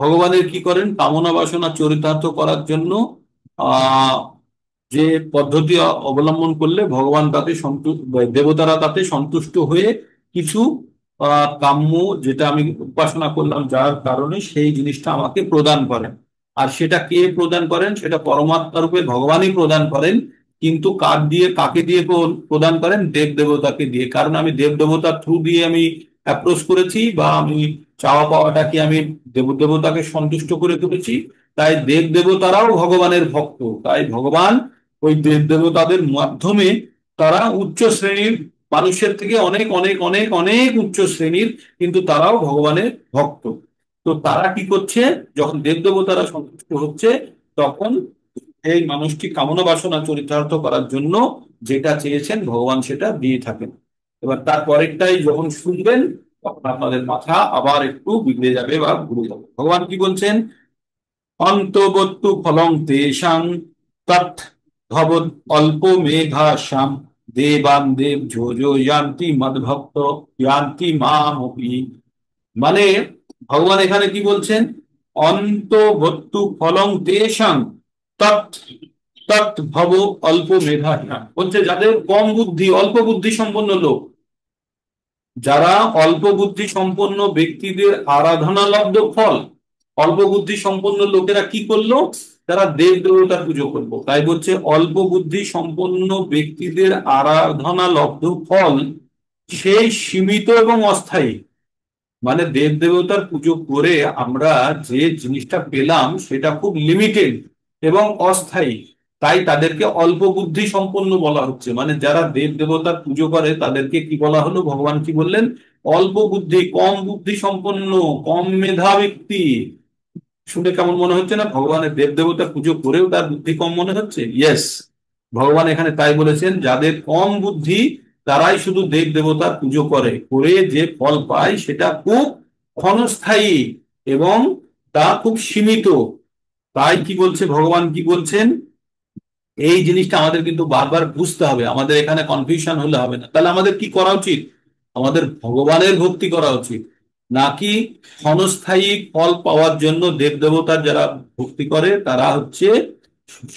ভগবানের কি করেন, কামনা বাসনা চরিতার্থ করার জন্য আহ যে পদ্ধতি অবলম্বন করলে ভগবান তাতে সন্তুষ্ট, দেবতারা তাতে সন্তুষ্ট হয়ে কিছু কাম্য, যেটা আমি উপাসনা করলাম যার কারণে সেই জিনিসটা আমাকে প্রদান করেন। আর সেটা কে প্রদান করেন? সেটা পরমাত্মা রূপে ভগবানই প্রদান করেন। কিন্তু কার দিয়ে, কাকে দিয়ে প্রদান করেন? দেব দেবতাকে দিয়ে। কারণ আমি দেব দেবতার থ্রু দিয়ে আমি অ্যাপ্রোচ করেছি, বা আমি চাওয়া পাওয়াটাকে আমি দেব দেবতাকে সন্তুষ্ট করে তুলেছি। তাই দেব দেবতারাও ভগবানের ভক্ত। তাই ভগবান ওই দেব দেবতাদের মাধ্যমে, তারা উচ্চ শ্রেণীর মানুষের থেকে অনেক অনেক অনেক অনেক উচ্চ শ্রেণীর, কিন্তু তারাও ভগবানের ভক্ত। তো তারা কি করছে, যখন দেব দেবতারা সন্তুষ্ট হচ্ছে, তখন এই মানুষটি কামনা বাসনা চরিতার্থ করার জন্য যেটা চেয়েছেন ভগবান সেটা দিয়ে থাকেন। এবার তারপরেরটাই যখন শুনবেন, তখন আপনাদের মাথা আবার একটু বিগড়ে যাবে বা ঘুরে যাবে। ভগবান কি বলছেন? অন্তবত্তু ফলং তেষাং তৎ ভবৎ অল্প মেঘাসাম দেবান দেব যোজো ইয়ান্তি মদ্ভক্ত ইয়ান্তি মামপি। মানে ভগবান এখানে কি বলছেন? অন্তবত্তু ফলং তেষাং তৎ তৎ ভব অল্প মেধাসাম, বলছে যাদের কম বুদ্ধি, অল্প বুদ্ধি সম্পন্ন লোক, যারা অল্প বুদ্ধি সম্পন্ন ব্যক্তিদের আরাধনা লব্ধ ফল। অল্প বুদ্ধি সম্পন্ন লোকেরা কি করলো? তারা দেব দেবতার পুজো করলো। তাই বলছে অল্প বুদ্ধি সম্পন্ন ব্যক্তিদের আরাধনা লব্ধ ফল সেই সীমিত এবং অস্থায়ী। মানে দেব দেবতার পুজো করে আমরা যে জিনিসটা পেলাম সেটা খুব লিমিটেড এবং অস্থায়ী। তাই তাদেরকে অল্প বুদ্ধি সম্পন্ন বলা হচ্ছে। মানে যারা দেব দেবতার পুজো করে তাদেরকে কি বলা হলো? ভগবান কি বললেন? অল্প বুদ্ধি, কম বুদ্ধি সম্পন্ন, কম মেধা ব্যক্তি। শুনে কেমন মনে হচ্ছে না? ভগবানের দেব দেবতার পুজো করেও তার বুদ্ধি কম মনে হচ্ছে? ইয়েস, ভগবান এখানে তাই বলেছেন, যাদের কম বুদ্ধি তারাই শুধু দেব দেবতার পুজো করে, করে যে ফল পায় সেটা খুব ক্ষণস্থায়ী এবং তা খুব সীমিত। তাই কি বলছে ভগবান, কি বলছেন? এই জিনিসটা আমাদের কিন্তু বারবার বুঝতে হবে, আমাদের এখানে কনফিউশন হলে হবে না। তাহলে আমাদের কি করা উচিত? আমাদের ভগবানের ভক্তি করা উচিত, নাকি ক্ষণস্থায়ী ফল পাওয়ার জন্য দেব দেবতার যারা ভক্তি করে তারা হচ্ছে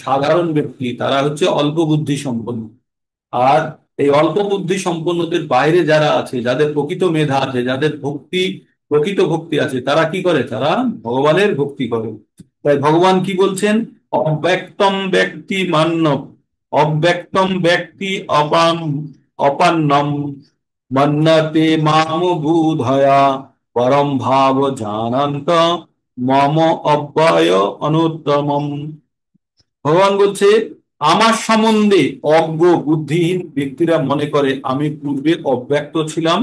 সাধারণ ব্যক্তি, তারা হচ্ছে অল্প বুদ্ধি সম্পন্ন। আর এই অল্প বুদ্ধি সম্পন্নদের বাইরে যারা আছে, যাদের প্রকৃত মেধা আছে, যাদের ভক্তি, প্রকৃত ভক্তি আছে, তারা কি করে? তারা ভগবানের ভক্তি করে। তাই ভগবান কি বলছেন? অব্যক্তম ব্যক্তি মান্য, অব্যক্তম ব্যক্তি অপান্নম মন্যতে মাম বুধয়া পরম ভাব জানন্ত মম অব্যয় অনুত্তমম। ভগবান বলছে আমার সম্বন্ধে অজ্ঞ বুদ্ধিহীন ব্যক্তিরা মনে করে আমি পূর্বে অব্যক্ত ছিলাম,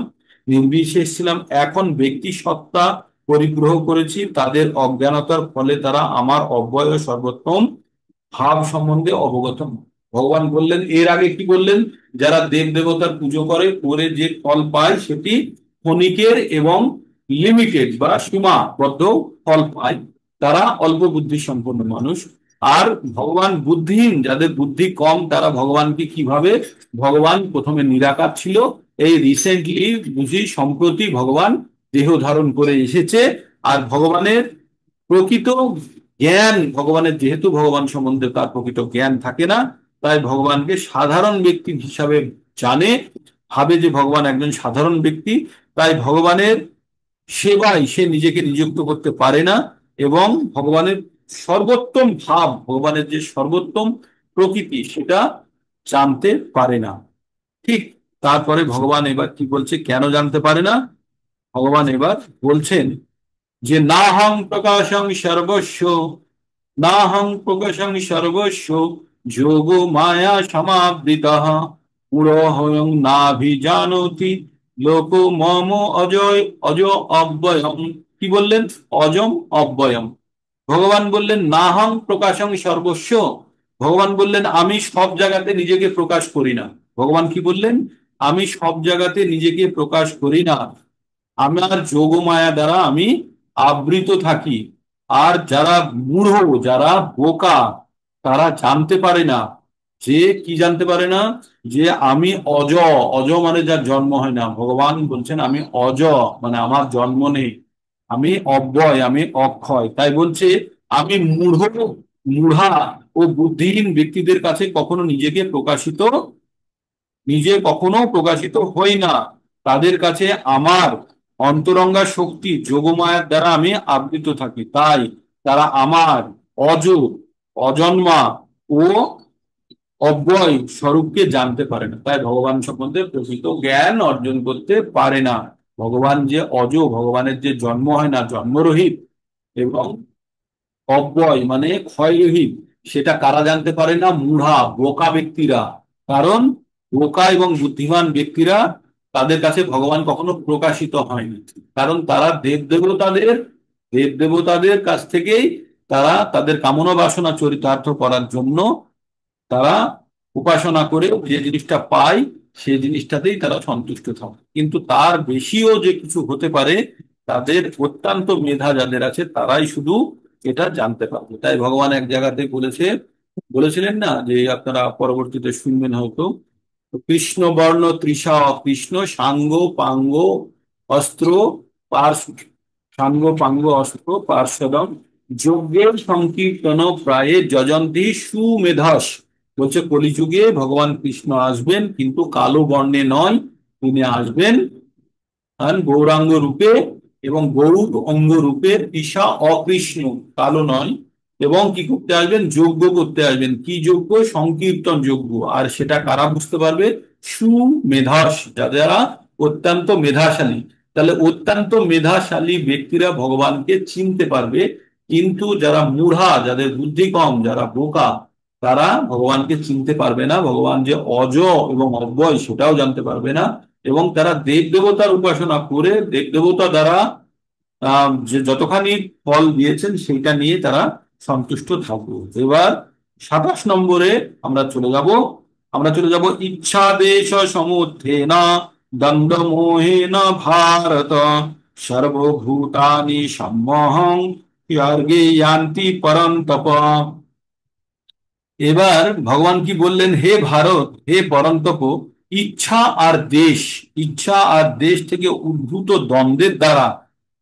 নির্বিশেষ ছিলাম, এখন ব্যক্তি সত্তা পরিগ্রহ করেছি। তাদের অজ্ঞানতার ফলে তারা আমার অব্যয় সর্বোত্তম ভাব সম্বন্ধে অবগত নয়। ভগবান বললেন, এর আগে কি বললেন, যারা দেব দেবতার পুজো করে, করে যে ফল পায় সেটি ক্ষণিকের এবং লিমিটেড বা সীমাবদ্ধ ফল পায়, তারা অল্প বুদ্ধি সম্পন্ন মানুষ। আর ভগবান বুদ্ধিহীন, যাদের বুদ্ধি কম, তারা ভগবানকে কিভাবে, ভগবান প্রথমে নিরাকার ছিল, এই রিসেন্টলি বুঝি সম্প্রতি ভগবান দেহ ধারণ করে এসেছে। আর ভগবানের প্রকৃত জ্ঞান, ভগবানের যেহেতু ভগবান সম্বন্ধে তার প্রকৃত জ্ঞান থাকে না, তাই ভগবানকে সাধারণ ব্যক্তি হিসাবে জানে, ভাবে যে ভগবান একজন সাধারণ ব্যক্তি, তাই ভগবানের সেবায় সে নিজেকে নিযুক্ত করতে পারে না, এবং ভগবানের সর্বোত্তম ভাব, ভগবানের যে সর্বোত্তম প্রকৃতি সেটা জানতে পারে না। ঠিক, তারপরে ভগবান এবার কি বলছে, কেন জানতে পারে না? ভগবান এবার বলছেন যে নাহং প্রকাশং সর্বস্ব, নাহং প্রকাশং সর্বস্ব, যোগ মায়া সমাবৃতঃ, পুরোহং নাভিজানতি লোক মম অজয় অজ অব্যয়ম। কি বললেন? অজম অব্যয়ম। ভগবান বললেন নাহং প্রকাশং সর্বস্ব, ভগবান বললেন আমি সব জায়গাতে নিজেকে প্রকাশ করি না। ভগবান কি বললেন? আমি সব জায়গাতে নিজেকে প্রকাশ করি না, আমার যোগ মায়া দ্বারা আমি আবৃত থাকি। আর যারা মূঢ়, যারা বোকা, তারা জানতে পারে না, যে কি জানতে পারে না, যে আমি অজ, অজ মানে যার জন্ম হয় না। ভগবান বলছেন আমি অজ, মানে আমার জন্ম নেই, আমি অব্যয়, আমি অক্ষয়। তাই বলছে আমি মূঢ়, মূঢ়া ও বুদ্ধিহীন ব্যক্তিদের কাছে কখনো নিজেকে প্রকাশিত, নিজে কখনো প্রকাশিত হই না। তাদের কাছে আমার অন্তরঙ্গা শক্তি যোগমায়ার দ্বারা আমি আবৃত থাকি, তাই তারা আমার অজ, অজন্মা ও অব্যয় স্বরূপকে জানতে পারে না, তাই ভগবান সম্বন্ধে প্রকৃত জ্ঞান অর্জন করতে পারে না। ভগবান যে অজ, ভগবানের যে জন্ম হয় না, জন্মরহিত, এবং অব্যয় মানে ক্ষয়রহিত, সেটা কারা জানতে পারে না? মূঢ়া, বোকা ব্যক্তিরা। কারণ বোকা এবং বুদ্ধিমান ব্যক্তিরা, তাদের কাছে ভগবান কখনো প্রকাশিত হয়নি, কারণ তারা দেব দেবতাদের, দেব দেবতাদের কাছ থেকেই তারা তাদের কামনা বাসনা চরিতার্থ করার জন্য তারা উপাসনা করে যে জিনিসটা পায়, সেই জিনিসটাতেই তারা সন্তুষ্ট থাকে। কিন্তু তার বেশিও যে কিছু হতে পারে, তাদের অত্যন্ত মেধা যাদের আছে, তারাই শুধু এটা জানতে পারবে। তাই ভগবান এক জায়গাতে বলেছে, বলেছিলেন না, যে আপনারা পরবর্তীতে শুনবেন হয়তো, কৃষ্ণ বর্ণ তৃষা কৃষ্ণ সাঙ্গ পাঙ্গ অস্ত্র পার্শ্ব, সাঙ্গ পাঙ্গ অস্ত্র পার্শ্বদম যজ্ঞের সংকীর্তন প্রায়ে যজন্তি সুমেধস। বলছে কলিযুগে ভগবান কৃষ্ণ আসবেন, কিন্তু কালো বর্ণে নয়, তিনি আসবেন গৌরাঙ্গ রূপে, এবং গৌর অঙ্গ রূপে, ঈশা অকৃষ্ণ, কালো নয়। এবং কি করতে আসবেন? যজ্ঞ করতে আসবেন। কি যজ্ঞ? সংকীর্তন যজ্ঞ। আর সেটা কারা বুঝতে পারবে? সুমেধাস, যারা অত্যন্ত মেধাশালী। তাহলে অত্যন্ত মেধাশালী ব্যক্তিরা ভগবানকে চিনতে পারবে, কিন্তু যারা মূঢ়া, যাদের বুদ্ধি কম, যারা বোকা, তারা ভগবানকে চিনতে পারবে না। ভগবান যে অজ এবং অব্যয় সেটাও জানতে পারবে না, এবং তারা দেব দেবতার উপাসনা করে দেব দেবতা দ্বারা যে যতখানি ফল দিয়েছেন সেইটা নিয়ে তারা সন্তুষ্ট থাকবে। এবার 27 নম্বরে আমরা চলে যাব। আমরা চলে যাব ইচ্ছা দেশ সমুত্থেনা দ্বন্দ্ব মোহেন ভারত সর্বভূতানি সম্মোহং য়ার্গে ইয়ান্তি পরন্তপ। এবার ভগবান কি বললেন? হে ভারত, হে পরন্তপ, ইচ্ছা আর দেশ, ইচ্ছা আর দেশ থেকে উদ্ভূত দ্বন্দ্বের দ্বারা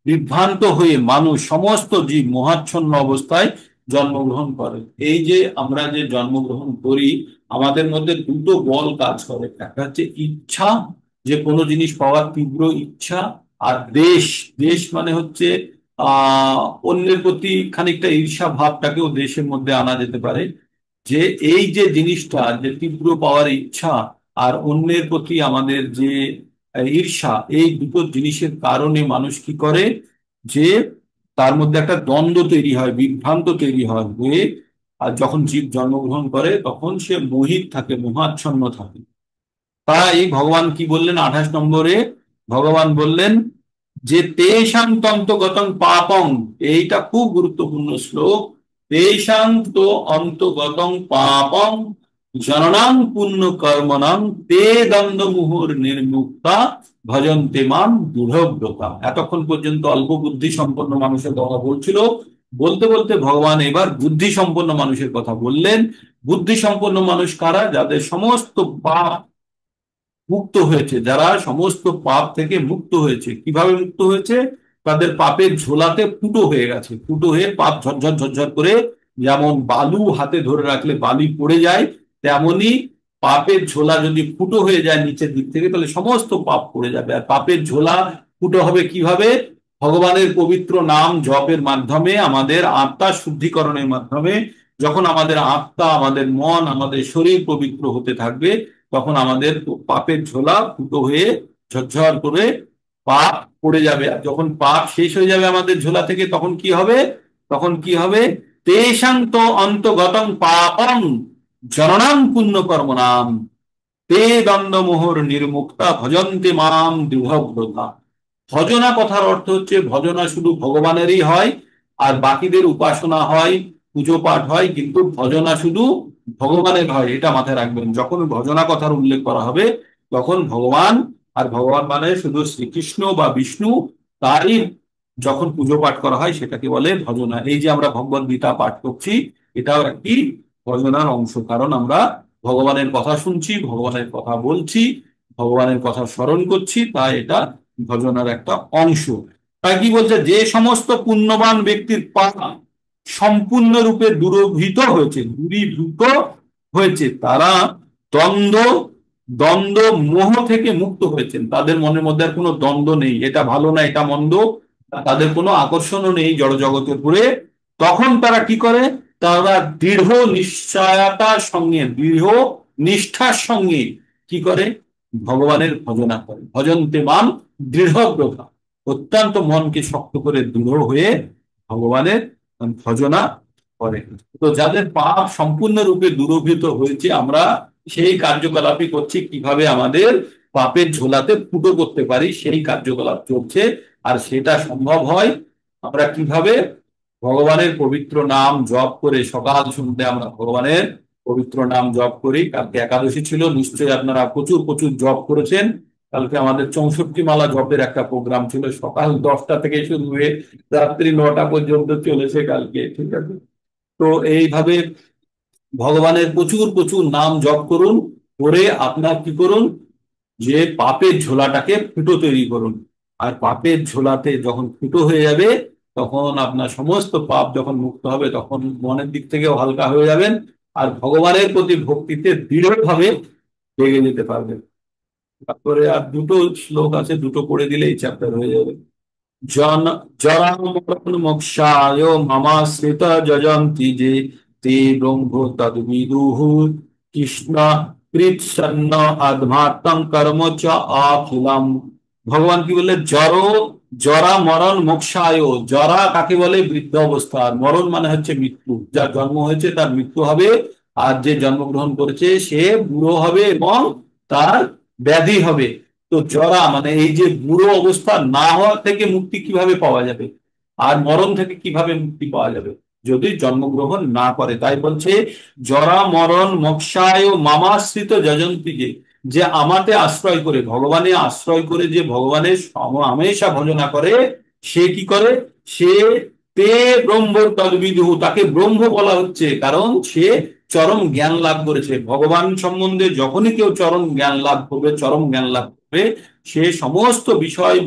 বিভ্রান্ত হয়ে মানুষ, সমস্ত জীব মোহাচ্ছন্ন অবস্থায় জন্মগ্রহণ করে। এই যে আমরা যে জন্মগ্রহণ করি, আমাদের মধ্যে দুটো বল কাজ করে। একটা হচ্ছে ইচ্ছা, যে কোনো জিনিস পাওয়ার তীব্র ইচ্ছা। আর দেশ, দেশ মানে হচ্ছে আহ অন্যের প্রতি খানিকটা ঈর্ষা ভাবটাকেও দেশের মধ্যে আনা যেতে পারে। যে এই যে জিনিসটা, যে তীব্র পাওয়ার ইচ্ছা আর অন্যের প্রতি আমাদের যে ঈর্ষা, এই দুটো জিনিসের কারণে মানুষ কি করে, যে তার মধ্যে একটা দ্বন্দ্ব তৈরি হয়, বিভ্রান্ত তৈরি হয় হয়ে, আর যখন জীব জন্মগ্রহণ করে তখন সে মোহিত থাকে, মোহাচ্ছন্ন থাকে। তাই ভগবান কি বললেন 28 নম্বরে? ভগবান বললেন যে তেষাং তন্তগতং পাপং, এইটা খুব গুরুত্বপূর্ণ শ্লোক, তেষাং তো অন্তগতং পাপং জননাং পুণ্য কর্মণাং তে দ্বন্দ্ব মুহুর নির্মুক্তা ভজন্তে মাম দৃঢ়ব্রতা। এতক্ষণ পর্যন্ত অল্প বুদ্ধি সম্পন্ন মানুষের কথা বলছিল, বলতে বলতে ভগবান এবার বুদ্ধি সম্পন্ন মানুষের কথা বললেন। বুদ্ধি সম্পন্ন মানুষ কারা? যাদের সমস্ত পাপ মুক্ত হয়েছে, যারা সমস্ত পাপ থেকে মুক্ত হয়েছে। কিভাবে মুক্ত হয়েছে? তাদের পাপের ঝোলাতে ফুটো হয়ে গেছে, ফুটো হয়ে পাপ ঝরঝর ঝরঝর করে, যেমন বালু হাতে ধরে রাখলে বালি পড়ে যায়, তেমনি পাপের ঝোলা যদি ফুটো হয়ে যায় নিচের দিক থেকে, তাহলে সমস্ত পাপ পড়ে যাবে। আর পাপের ঝোলা ফুটো হবে কিভাবে? ভগবানের পবিত্র নাম জপের মাধ্যমে, আমাদের আত্মা শুদ্ধিকরণের মাধ্যমে। যখন আমাদের আত্মা, আমাদের মন, আমাদের শরীর পবিত্র হতে থাকবে, তখন আমাদের পাপের ঝোলা ফুটো হয়ে ঝরঝর করে পাপ পড়ে যাবে। আর যখন পাপ শেষ হয়ে যাবে আমাদের ঝোলা থেকে, তখন কি হবে? তখন কি হবে? তেষাং তো অন্তগতং পাপং জননাং পুণ্য কর্মণাম তে দ্বন্দ্বমোহর নির্মুক্তা ভজন্তে মাম দৃঢ়ব্রতা। ভজনা কথার অর্থ হচ্ছে, ভজনা শুধু ভগবানেরই হয়, আর বাকিদের উপাসনা হয়, পুজো পাঠ হয়, কিন্তু ভজনা শুধু ভগবানের হয়, এটা মাথায় রাখবেন। যখন ভজনা কথার উল্লেখ করা হবে, তখন ভগবান, আর ভগবান মানে শুধু শ্রীকৃষ্ণ বা বিষ্ণু, তারই যখন পুজো পাঠ করা হয় সেটাকে বলে ভজনা। এই যে আমরা ভগবদ গীতা পাঠ করছি, এটাও একটি ভজনার অংশ, কারণ আমরা ভগবানের কথা শুনছি, ভগবানের কথা বলছি, ভগবানের কথা স্মরণ করছি, তাই এটা ভজনার একটা অংশ। তাই কি বলছে? যে সমস্ত পুণ্যবান ব্যক্তির পাপ সম্পূর্ণরূপে দূরীভূত হয়েছে, তারা দ্বন্দ্ব দ্বন্দ্ব মোহ থেকে মুক্ত হয়েছেন। তাদের মনের মধ্যে আর কোনো দ্বন্দ্ব নেই, এটা ভালো না এটা মন্দ, তাদের কোনো আকর্ষণও নেই জড় জগতের উপরে। তখন তারা কি করে? তারা দৃঢ় নিশ্চয়তার সঙ্গে, দৃঢ় নিষ্ঠার সঙ্গে কি করে? ভগবানের ভজনা করে। ভজন্তে মাম দৃঢ়ব্রতা, অত্যন্ত মনকে শক্ত করে দৃঢ় হয়ে ভগবানের ভজনা করে। তো যাদের পাপ সম্পূর্ণরূপে দূরীভূত হয়েছে, আমরা সেই কার্যকলাপই করছি। কিভাবে আমাদের পাপের ঝোলাতে ফুটো করতে পারি, সেই কার্যকলাপ চলছে। আর সেটা সম্ভব হয় আমরা কিভাবে? ভগবানের পবিত্র নাম জপ করে। সকাল সন্ধ্যে আমরা ভগবানের পবিত্র নাম জপ করি। কালকে একাদশী ছিল, নিশ্চয়ই আপনারা প্রচুর প্রচুর জপ করেছেন। কালকে আমাদের 64 মালা জপের একটা প্রোগ্রাম ছিল, সকাল 10টা থেকে শুরু হয়ে রাত্রি 9টা পর্যন্ত চলেছে কালকে, ঠিক আছে? তো এইভাবে ভগবানের প্রচুর প্রচুর নাম জপ করুন, করে আপনার কি করুন? যে পাপের ঝোলাটাকে ফুটো তৈরি করুন। আর পাপের ঝোলাতে যখন ফুটো হয়ে যাবে, তখন আপনার সমস্ত পাপ যখন মুক্ত হবে, তখন মনের দিক থেকেও হালকা হয়ে যাবেন, আর ভগবানের প্রতি ভক্তিতে দৃঢ়ভাবে লেগে যেতে পারবেন। তারপরে আর দুটো শ্লোক আছে, দুটো পড়ে দিলেই চ্যাপ্টার হয়ে যাবে। জন জরামরণ মোক্ষায় মমাশ্রিত যজন্তি যে তে ব্রহ্ম তদ্বিদুঃ কৃষ্ণ কৃৎসন্ন আধ্যাত্মং কর্ম চ অখিলম। ভগবান কি বলে? জরা মরণ মোক্ষায়। জরা কাকে বলে? বৃদ্ধ অবস্থা। আর মরণ মানে হচ্ছে মৃত্যু। যার জন্ম হয়েছে তার মৃত্যু হবে, আর যে জন্মগ্রহণ করেছে সে বুড়ো হবে এবং তার ব্যাধি হবে। তো জরা মানে এই যে বুড়ো অবস্থা না হওয়া থেকে মুক্তি কিভাবে পাওয়া যাবে, আর মরণ থেকে কিভাবে মুক্তি পাওয়া যাবে? যদি জন্মগ্রহণ না করে। তাই বলছে জরা মরণ মোক্ষায় মামাশ্রিত যজন্তি যে, যে আমাতে আশ্রয় করে, ভগবানে আশ্রয় করে, যে ভগবানের হামেশা ভজনা করে, সে কি করে? সে তে ব্রহ্ম তদ্বিদুঃ, তাকে ব্রহ্ম বলা হচ্ছে, কারণ সে চরম জ্ঞান লাভ করেছে। ভগবান সম্বন্ধে যখনই কেউ চরম জ্ঞান লাভ করবে, চরম জ্ঞান লাভ করবে, সে সমস্ত বিষয়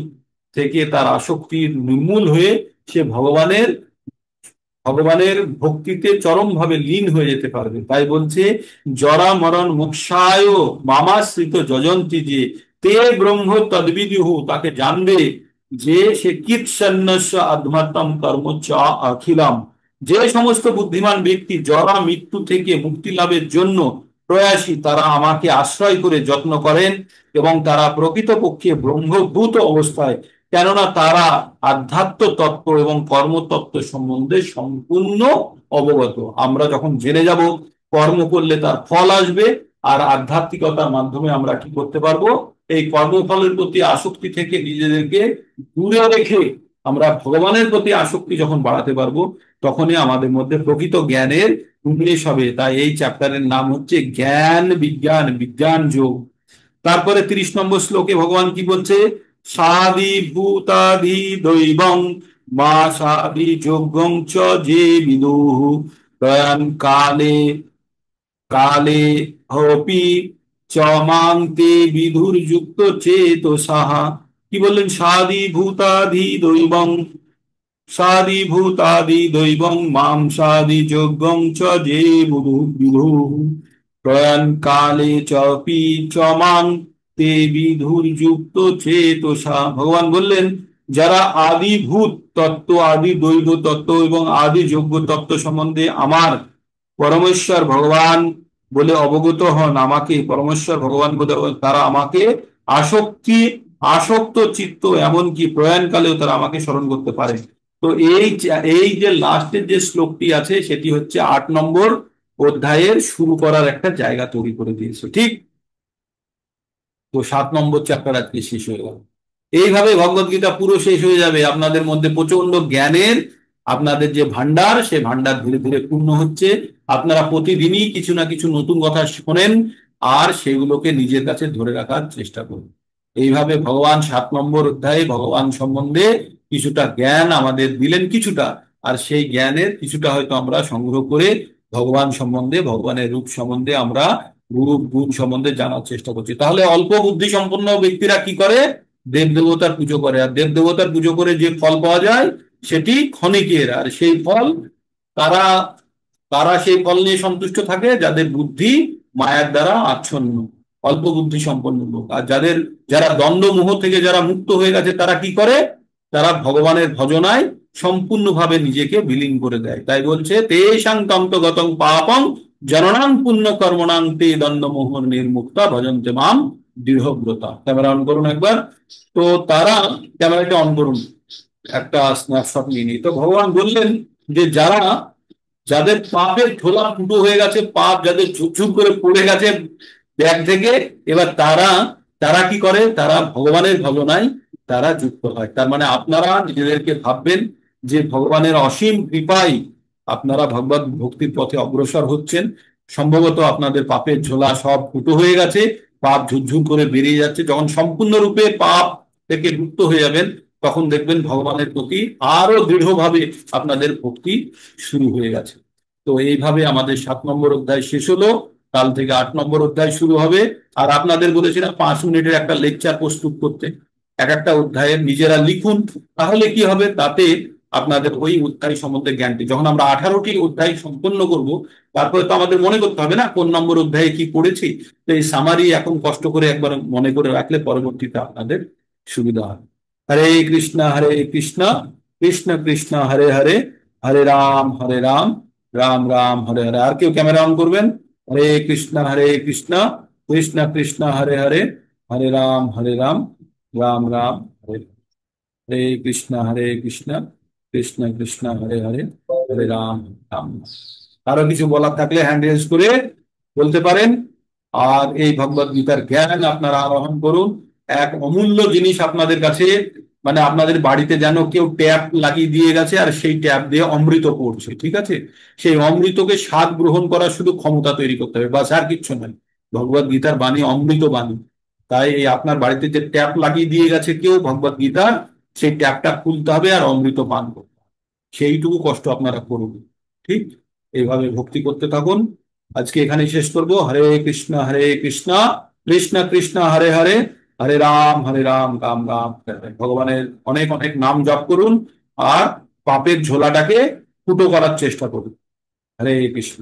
থেকে তার আসক্তি নির্মূল হয়ে সে ভগবানের ভগবানের ভক্তিতে চরম ভাবে লীন হয়ে যেতে পারবে। তাই বলছে জরা মরণ মোক্ষায় মামাশ্রিত যজন্তি যে তে ব্রহ্ম তদ্বিদুঃ, তাকে জানবে যে সে কীৎসন্ন্যস্য আধ্যাত্মম কর্ম চ অখিলম। যে সমস্ত বুদ্ধিমান ব্যক্তি জরা মৃত্যু থেকে মুক্তি লাভের জন্য প্রয়াসী, তারা আমাকে আশ্রয় করে যত্ন করেন, এবং তারা প্রকৃতপক্ষে ব্রহ্মভূত অবস্থায়, কেননা তারা আধ্যাত্ম তত্ত্ব এবং কর্মতত্ত্ব সম্বন্ধে সম্পূর্ণ অবগত। আমরা যখন জেনে যাব, কর্ম করলে তার ফল আসবে, আর আধ্যাত্মিকতার মাধ্যমে আমরা কি করতে পারবো? এই কর্মফলের প্রতি আসক্তি থেকে নিজেদেরকে দূরে রেখে আমরা ভগবানের প্রতি আসক্তি যখন বাড়াতে পারবো, তখনই আমাদের মধ্যে প্রকৃত জ্ঞানের উন্মেষ হবে। তাই এই চ্যাপ্টারের নাম হচ্ছে জ্ঞান বিজ্ঞান, বিজ্ঞান যোগ। তারপরে 30 নম্বর শ্লোকে ভগবান কি বলছে? সাদি ভূতাদি দৈবং মা সাদি যোগং চ যে বিদুঃ প্রয়াণ কালে কালে হপি চ মাং তে বিধুর্যুক্ত চেতসাহা। কি বললেন? সাদি ভূতাদি দৈবং, সাদি ভূতাদি দৈবং মাম সাদি যোগং চ যে বিদুঃ প্রয়াণ কালে চপি চমাং তে বিধুর্যুক্ত চেতসা। ভগবান বললেন যারা আদি ভূত তত্ত্ব, আদি দৈব তত্ত্ব এবং আদি যোগ্য তত্ত্ব সম্বন্ধে আমার পরমেশ্বর ভগবান বলে অবগত হন, আমাকে পরমেশ্বর ভগবান বলে, তারা আমাকে আসক্তি আসক্ত চিত্ত, এমনকি প্রয়াণকালেও তারা আমাকে স্মরণ করতে পারে। তো এই যে লাস্টের যে শ্লোকটি আছে সেটি হচ্ছে 8 নম্বর অধ্যায়ের শুরু করার একটা জায়গা তৈরি করে দিয়েছে, ঠিক? তো 7 নম্বর চ্যাপ্টার আজকে শেষ হয়ে গেল। এইভাবে ভগবত গীতা পুরো শেষ হয়ে যাবে। আপনাদের মধ্যে প্রচন্ড জ্ঞানের আপনাদের যে ভান্ডার, সে ভান্ডার ধীরে ধীরে পূর্ণ হচ্ছে। আপনারা প্রতিদিনই কিছু না কিছু নতুন কথা শোনেন আর সেগুলোকে নিজের কাছে ধরে রাখার চেষ্টা করুন। এইভাবে ভগবান 7 নম্বর অধ্যায়ে ভগবান সম্বন্ধে কিছুটা জ্ঞান আমাদের দিলেন, কিছুটা, আর সেই জ্ঞানের কিছুটা হয়তো আমরা সংগ্রহ করে ভগবান সম্বন্ধে, ভগবানের রূপ সম্বন্ধে আমরা রূপ গুণ সম্বন্ধে জানার চেষ্টা করছি। তাহলে অল্প বুদ্ধি সম্পন্ন ব্যক্তিরা কি করে? দেব দেবতার পুজো করে, আর দেব দেবতার পুজো করে যে ফল পাওয়া যায় সেটি ক্ষণিকের। আর সেই ফল তারা তারা সেই ফল নিয়ে সন্তুষ্ট থাকে যাদের বুদ্ধি মায়ার দ্বারা আচ্ছন্ন, অল্প বুদ্ধি সম্পন্ন লোক। আর যারা দ্বন্দ্ব মোহ থেকে যারা মুক্ত হয়ে গেছে তারা কি করে? তারা ভগবানের ভজনায় সম্পূর্ণভাবে নিজেকে বিলীন করে দেয়। তাই বলছে তেষাং তন্তগতং পাপং জননাং পুণ্য কর্মণাং তে দ্বন্দ্ব মোহ নির্মুক্তা ভজন্তে মাম দৃঢ়ব্রতা। ক্যামেরা অন করুন একবার। তো তারা, ক্যামেরাটা অন করুন, একটা স্ন্যাপশট নিয়ে নিই। তো ভগবান বললেন যে যাদের পাপের ঝোলা ফুটো হয়ে গেছে, পাপ যাদের ঝুরঝুর করে পড়ে গেছে ব্যাগ থেকে, এবার তারা তারা কি করে? তারা ভগবানের ভজনায় তারা যুক্ত হয়। তার মানে আপনারা নিজেদেরকে ভাববেন যে ভগবানের অসীম কৃপায় আপনারা ভগবত ভক্তির পথে অগ্রসর হচ্ছেন। সম্ভবত আপনাদের পাপের ঝোলা সব ফুটো হয়ে গেছে, পাপ ঝুরঝুর করে বেরিয়ে যাচ্ছে। যখন সম্পূর্ণরূপে পাপ থেকে মুক্ত হয়ে যাবেন তখন দেখবেন ভগবানের প্রতি আরো দৃঢ়ভাবে আপনাদের ভক্তি শুরু হয়ে গেছে। তো এইভাবে আমাদের 7 নম্বর অধ্যায় শেষ হলো। কাল থেকে 8 নম্বর অধ্যায় শুরু হবে। আর আপনাদের বলেছিলাম 5 মিনিটের একটা লেকচার প্রস্তুত করতে, এক একটা অধ্যায়ের নিজেরা লিখুন। তাহলে কি হবে? তাতে আপনাদের ওই অধ্যায় সম্বন্ধে জ্ঞানটি, যখন আমরা 18টি অধ্যায় সম্পন্ন করব, তারপরে তো আমাদের মনে করতে হবে না কোন নম্বর অধ্যায়ে কি পড়েছি। তো এই সামারি এখন কষ্ট করে একবার মনে করে রাখলে পরবর্তীতে আপনাদের সুবিধা হয়। হরে কৃষ্ণ হরে কৃষ্ণ কৃষ্ণ কৃষ্ণ হরে হরে, হরে রাম রাম রাম হরে হরে। আর কেউ ক্যামেরা অন করবেন? হরে কৃষ্ণ কৃষ্ণ কৃষ্ণ হরে হরে, হরে রাম রাম রাম হরে হরে। হরে কৃষ্ণ কৃষ্ণ কৃষ্ণ হরে হরে, হরে রাম রাম। কারো কিছু বলার থাকলে হ্যান্ড রেজ করে বলতে পারেন। আর এই ভগবত গীতার জ্ঞান আপনারা আরোহণ করুন। এক অমূল্য জিনিস আপনাদের কাছে, মানে আপনাদের বাড়িতে যেন কেউ ট্যাপ লাগিয়ে দিয়ে গেছে আর সেই ট্যাপ দিয়ে অমৃত পড়ছে, ঠিক আছে? সেই অমৃতকে স্বাদ গ্রহণ করার শুধু ক্ষমতা তৈরি করতে হবে, বাস, আর কিচ্ছু নয়। ভগবত গীতার বাণী অমৃত বাণী। তাই এই আপনার বাড়িতে যে ট্যাপ লাগিয়ে দিয়ে গেছে কেউ ভগবত গীতার, সেই ট্যাপটা খুলতে হবে আর অমৃত পান করতে হবে। সেইটুকু কষ্ট আপনারা করুন, ঠিক? এইভাবে ভক্তি করতে থাকুন। আজকে এখানে শেষ করবো। হরে কৃষ্ণ কৃষ্ণ কৃষ্ণ হরে হরে, হরে রাম রাম রাম হরে হরে। ভগবানের অনেক অনেক নাম জপ করুন আর পাপের ঝোলাটাকে ফুটো করার চেষ্টা করুন। হরে কৃষ্ণ।